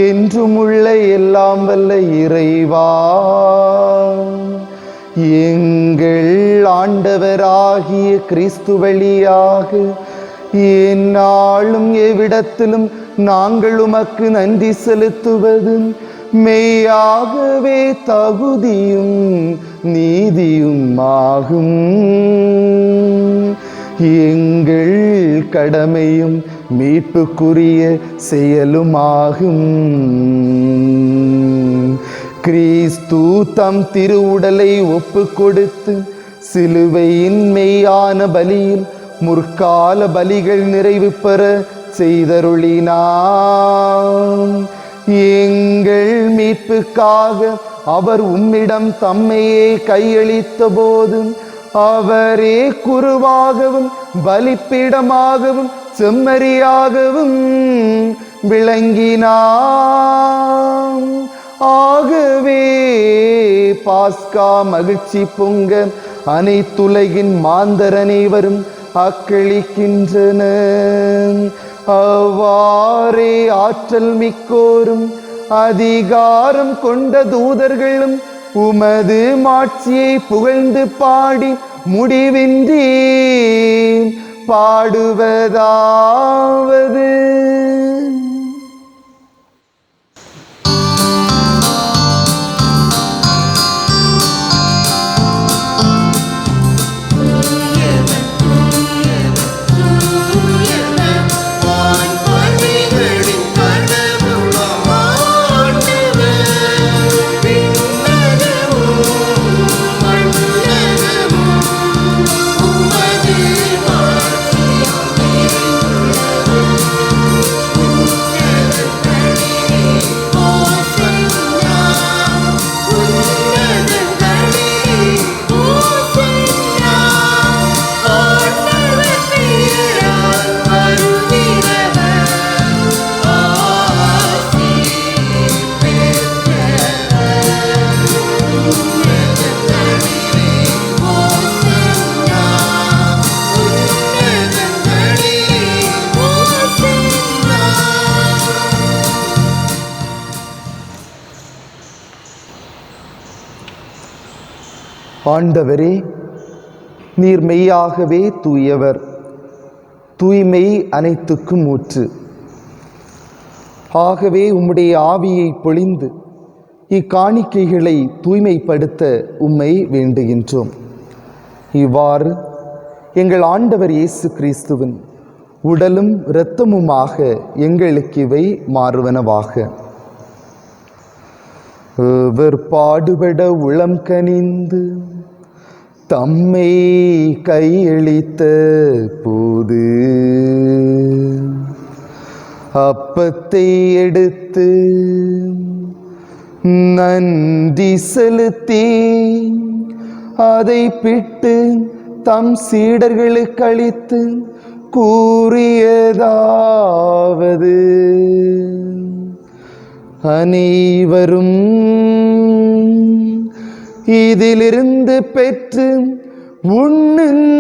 என்றுமுள்ள எல்லாம் வல்ல இறைவா, எங்கள் ஆண்டவராகிய கிறிஸ்து வழியாக எந்நாளும் எவ்விடத்திலும் நாங்கள் உமக்கு நன்றி செலுத்துவது மெய்யாகவே தகுதியும் நீதியும் ஆகும். எங்கள் கடமையும் மீட்புக்குரிய செயலுமாகும். கிறிஸ்து தம் திருவுடலை ஒப்பு கொடுத்து சிலுவையின் மெய்யான பலியில் முற்கால பலிகள் நிறைவு பெற செய்தருளினார். எங்கள் மீட்புக்காக அவர் உம்மிடம் தம்மையே கையளித்த போது அவரே குருவாகவும் பலிப்பீடமாகவும் செம்மறியாகவும் விளங்கினார். ஆகவே பாஸ்கா மகிழ்ச்சி பொங்க அனைத்துலகின் மாந்தர் அனைவரும் அக்களிக்கின்றனர். அவ்வாறே ஆற்றல் மிக்கோரும் அதிகாரம் கொண்ட தூதர்களும் உமது மாட்சியை புகழ்ந்து பாடி முடிவின்றி பாடுவதாவது: ஆண்டவரே, நீர் மெய்யாகவே தூயவர், தூய்மை அனைத்துக்கும் ஊற்று. ஆகவே உம்முடைய ஆவியை பொழிந்து இக்காணிக்கைகளை தூய்மைப்படுத்த உம்மை வேண்டுகின்றோம். இவ்வாறு எங்கள் ஆண்டவர் இயேசு கிறிஸ்துவின் உடலும் இரத்தமுமாக எங்களுக்கு இவை மாறுவனவாக. அவர் பாடுபட உளம் கனிந்து தம்மை கையளித்த போது அப்பத்தை எடுத்து நன்றி செலுத்தி அதை பிட்டு தம் சீடர்களுக்கு அளித்து கூறியதாவது: அனைவரும் இதிலிருந்து பெற்று உண்ணுங்கள்.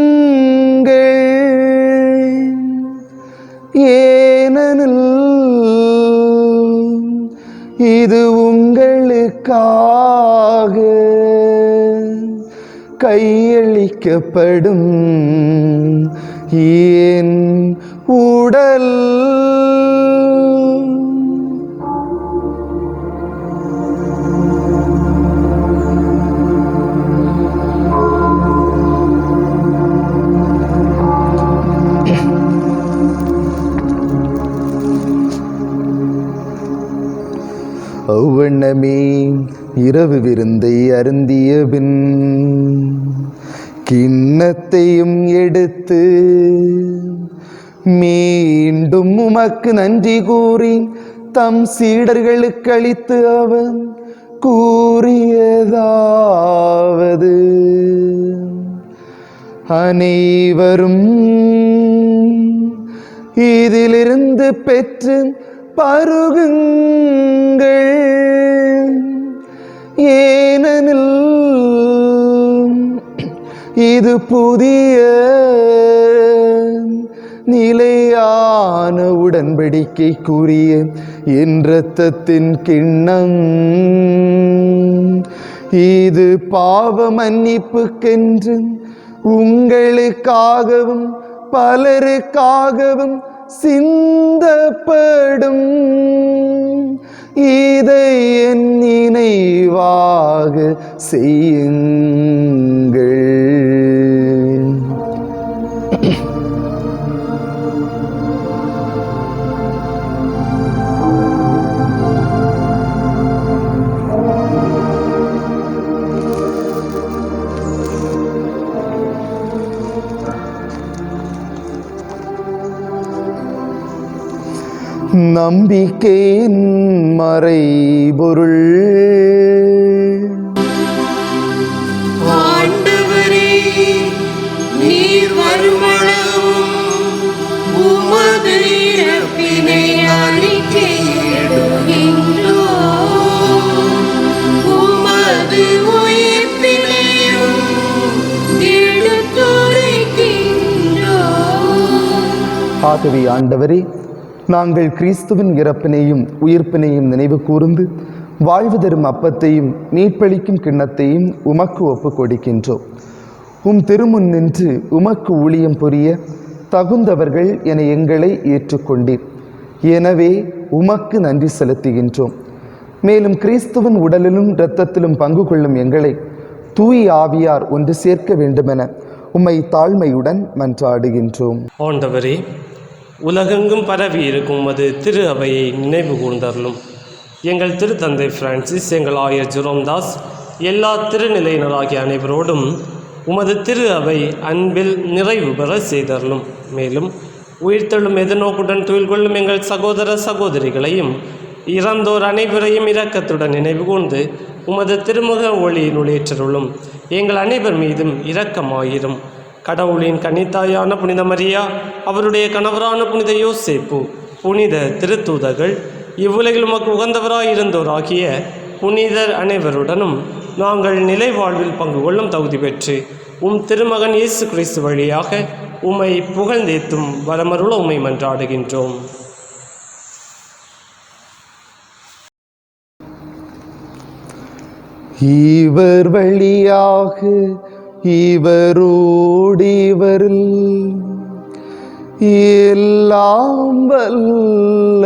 இது உங்களுக்காக கையளிக்கப்படும் என் உடல். அவ்வண்ணமே இரவு விருந்தை அருந்திய பின் கிண்ணத்தையும் எடுத்து மீண்டும் உமக்கு நன்றி கூறி தம் சீடர்களுக்கு அளித்து அவன் கூறியதாவது: அனைவரும் இதிலிருந்து பெற்று பருகுங்கள், ஏனெனில் இது புதிய நிலையான உடன்படிக்கைக்குரிய என் இரத்தத்தின் கிண்ணம். இது பாவ மன்னிப்புக்கென்று உங்களுக்காகவும் பலருக்காகவும் சிந்தப்படும். இதை என் நினைவாக செய்யுங்கள். நம்பிக்கையின் மறைபொருள். ஆண்டவரே, நீர் வருமளவும் உமது இறப்பினை அறிக்கையிடுகின்றோம், உமது உயிர்ப்பினையும் எடுத்துரைக்கின்றோம். ஆகவே ஆண்டவரே, நாங்கள் கிறிஸ்துவின் இறப்பினையும் உயிர்ப்பினையும் நினைவு கூர்ந்து வாழ்வு தரும் அப்பத்தையும் மீட்பளிக்கும் கிண்ணத்தையும் உமக்கு ஒப்புக் கொடுக்கின்றோம். உம் திருமுன் நின்று உமக்கு ஊழியம் புரிய தகுந்தவர்கள் என எங்களை ஏற்றுக்கொண்டீர். எனவே உமக்கு நன்றி செலுத்துகின்றோம். மேலும் கிறிஸ்துவின் உடலிலும் இரத்தத்திலும் பங்கு கொள்ளும் எங்களை தூய் ஆவியார் ஒன்று சேர்க்க வேண்டுமென உம்மை தாழ்மையுடன் மன்றாடுகின்றோம். ஆண்டவரே, உலகெங்கும் பரவி இருக்கும் உமது திரு அவையை நினைவு கூர்ந்தருளும். எங்கள் திருத்தந்தை பிரான்சிஸ், எங்கள் ஆயர் ஜெரோம்தாஸ், எல்லா திருநிலையினராகிய அனைவரோடும் உமது திரு அவை அன்பில் நிறைவு பெற செய்தருளும். மேலும் உயிர்த்தெழும் எதிர்நோக்குடன் துயில் கொள்ளும் எங்கள் சகோதர சகோதரிகளையும் இறந்தோர் அனைவரையும் இரக்கத்துடன் நினைவு கூர்ந்து உமது திருமுக ஒளியில் ஏற்றருளும். எங்கள் அனைவர் மீதும் இரக்கமாயிரும். கடவுளின் கன்னித்தாயான புனித மரியா, அவருடைய கணவரான புனித யோசேப்பு, புனித திருத்தூதர்கள், இவ்வுலகில் உமக்கு உகந்தவராயிருந்தோராகிய புனிதர் அனைவருடனும் நாங்கள் நிலை வாழ்வில் பங்கு கொள்ளும் தகுதி பெற்று உம் திருமகன் இயேசு கிறிஸ்து வழியாக உம்மை புகழ்ந்தேத்தும் வரமருள உம்மை மன்றாடுகின்றோம். இவர் வழியாக இவரோடு இவரில் எல்லாம் வல்ல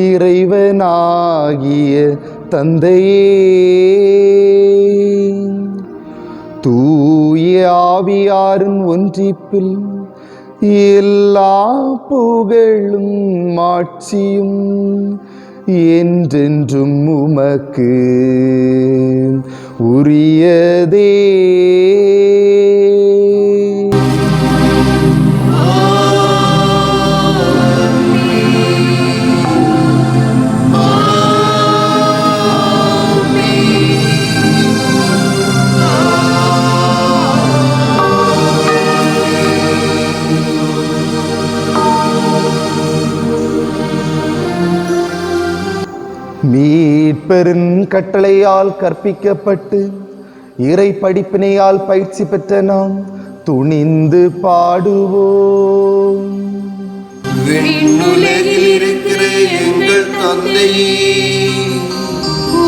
இறைவனாகிய தந்தையே, தூய ஆவியாரின் ஒன்றிப்பில் எல்லா புகழும் மாட்சியும் என்றென்றும் உமக்கு உரியதே. மீட்பெரும் கட்டளையால் கற்பிக்கப்பட்டு இறை படிப்பினையால் பயிற்சி பெற்ற நாம் துணிந்து பாடுவோம். விண்ணுலகில் இருக்கிற எங்கள் தந்தையே,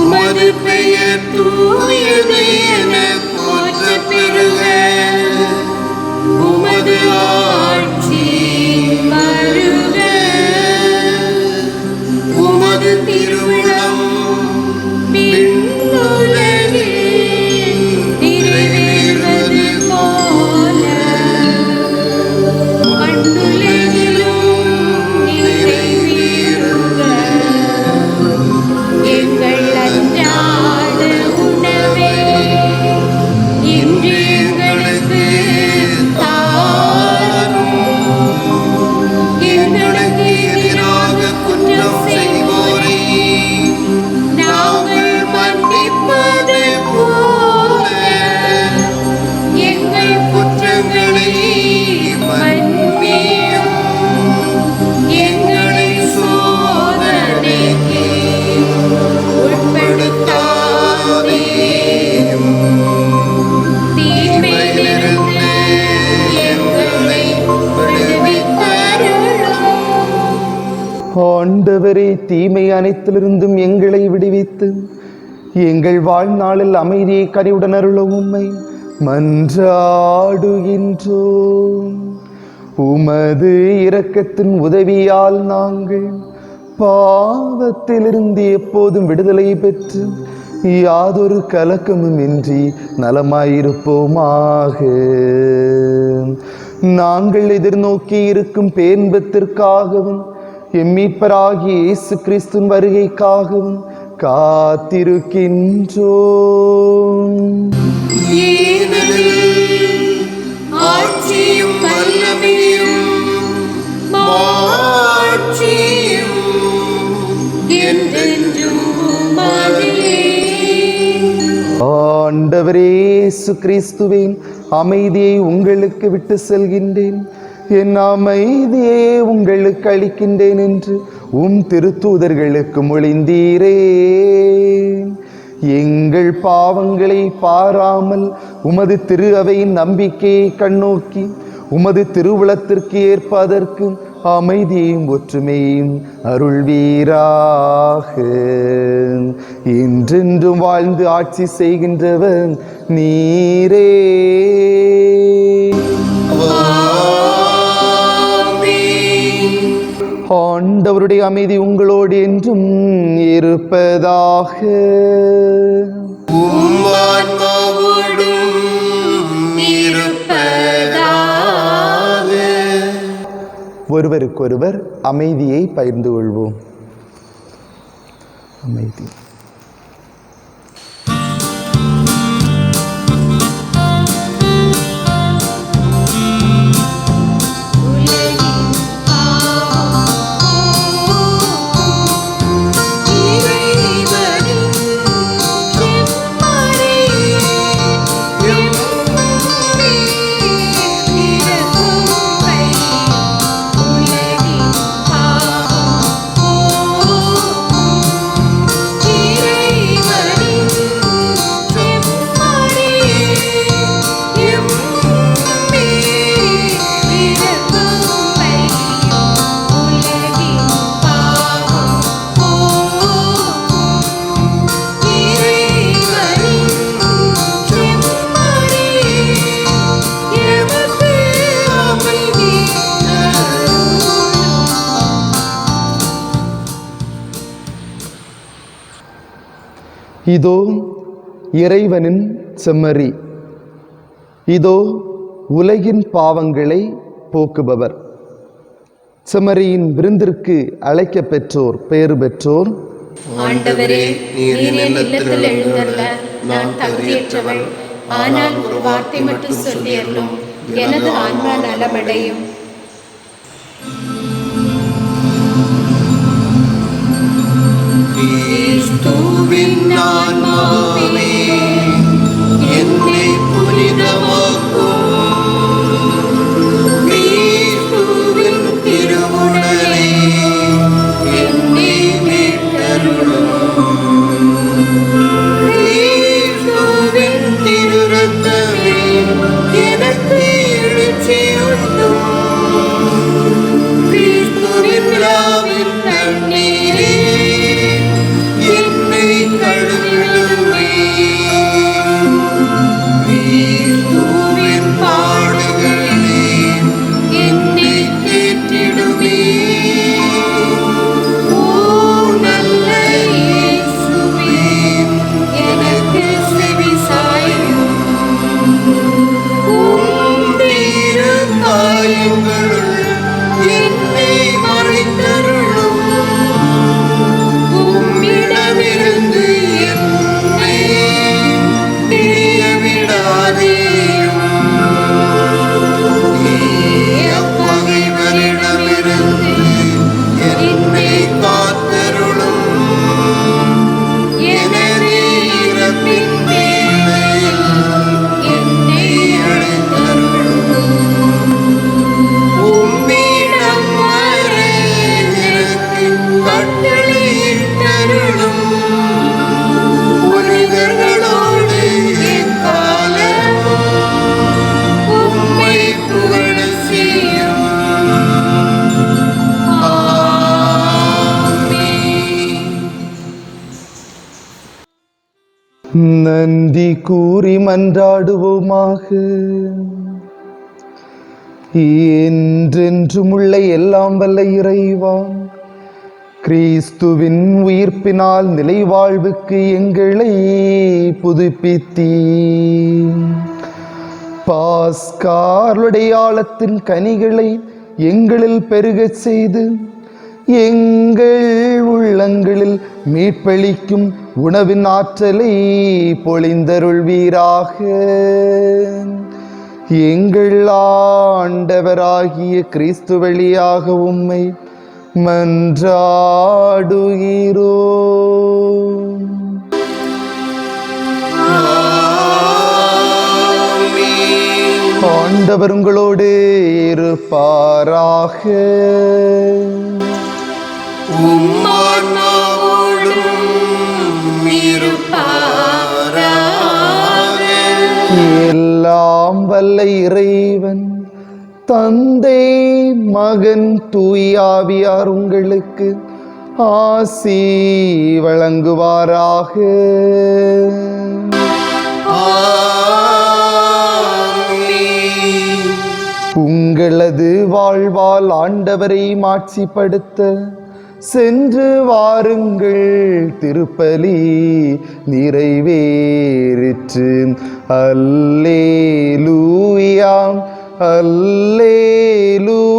உமது பெயர் தூயது என போற்ற பெறுக. உமது ஆட்சி வருக. உமது திருவிழம் விண்ணுலகில் நிறைவேறுவது போல மண்ணுலகிலும் நிறைவேறுக. எங்கள் அன்றாட உணவை இன்று எங்களுக்கு தாரும். எங்களுக்கு எதிராக குற்றம் செய்வோரை நாங்கள் மன்னிப்பது போல எங்கள் குற்றங்களை மன்னியும். எங்களை சோதனைக்கு உட்படுத்தாதேயும். தீமையிலிருந்து எங்களை விடுவித்தருளும். ஆண்டவரே, தீமை அனைத்திலிருந்தும் எங்களை விடுவித்து எங்கள் வாழ்நாளில் அமைதியை கனிவுடன் அருள உம்மை மன்றாடுகின்றோம். உமது இரக்கத்தின் உதவியால் நாங்கள் பாவத்திலிருந்து எப்போதும் விடுதலை பெற்று யாதொரு கலக்கமும் இன்றி நலமாயிருப்போமாக. நாங்கள் எதிர்நோக்கி இருக்கும் பேன்பத்திற்காகவும் எம் மீட்பராகிய இயேசு கிறிஸ்துவின் வருகைக்காகவும் காத்திருக்கின்றோம். ஏனெனில் ஆட்சியும் வல்லமையும் மாட்சியும் என்றென்றும் உமதே. ஆண்டவரே இயேசு கிறிஸ்துவே, அமைதியை உங்களுக்கு விட்டு செல்கின்றேன், என் அமைதியை உங்களுக்கு அளிக்கின்றேன் என்று உம் திருத்தூதர்களுக்கு மொழிந்தீரே. எங்கள் பாவங்களை பாராமல் உமது திரு அவையின் நம்பிக்கையை கண்ணோக்கி உமது திருவுளத்திற்கு ஏற்பதற்கு அமைதியையும் ஒற்றுமையும் அருள்வீராக. என்றென்றும் வாழ்ந்து ஆட்சி செய்கின்றவன் நீரே. ஆண்டவருடைய அமைதி உங்களோடு என்றும் இருப்பதாக. உம் ஆன்மாவோடும் இருப்பதாக. ஒருவருக்கொருவர் அமைதியை பகிர்ந்து கொள்வோம். அமைதி. இதோ இறைவனின் செம்மறி, இதோ உலகின் பாவங்களை போக்குபவர். செம்மறியின் விருந்திற்கு அழைக்க பெற்றோர் பேறு பெற்றோர். ஆண்டவரே, நீர் என் இல்லத்தில் எழுந்தருள நான் தகுதியற்றவள். ஆனால் ஒரு வார்த்தை மட்டும் சொல்லியருளும், எனது ஆன்மா நலமடையும். கிறிஸ்துவின் ஆன்மாவே, என்னை புனிதமாக்கும். கிறிஸ்துவின் திருவுடலே, என்னை மீட்டருளும். கிறிஸ்துவின் திருரத்தமே, எனக்கு எழுச்சியூட்டும். கிறிஸ்துவின் விழாவின் தண்ணீரே, என்னை கழுவும். நன்றி கூறி மன்றாடுவோமாக. என்றென்றுமுள்ள எல்லாம் வல்ல இறைவா, கிறிஸ்துவின் உயிர்ப்பினால் நிலைவாழ்வுக்கு எங்களை புதுப்பித்தீர். பாஸ்காருடையாளத்தின் கனிகளை எங்களில் பெருகச் செய்து எங்கள் உள்ளங்களில் மீட்பளிக்கும் உணவின் ஆற்றலை பொழிந்தருள்வீராக. எங்கள் ஆண்டவராகிய கிறிஸ்து வழியாக உம்மை மன்றாடுகிறோம். ஆண்டவர் உங்களோடு இருப்பாராக. எல்லாம் வல்ல இறைவன் தந்தை மகன் தூயாவியார் உங்களுக்கு ஆசி வழங்குவாராக. உங்களது வாழ்வால் ஆண்டவரை மாட்சிப்படுத்த சென்று வாருங்கள். திருப்பலி நிறைவேறிற்று. அல்லேலூயா அல்லேலூயா.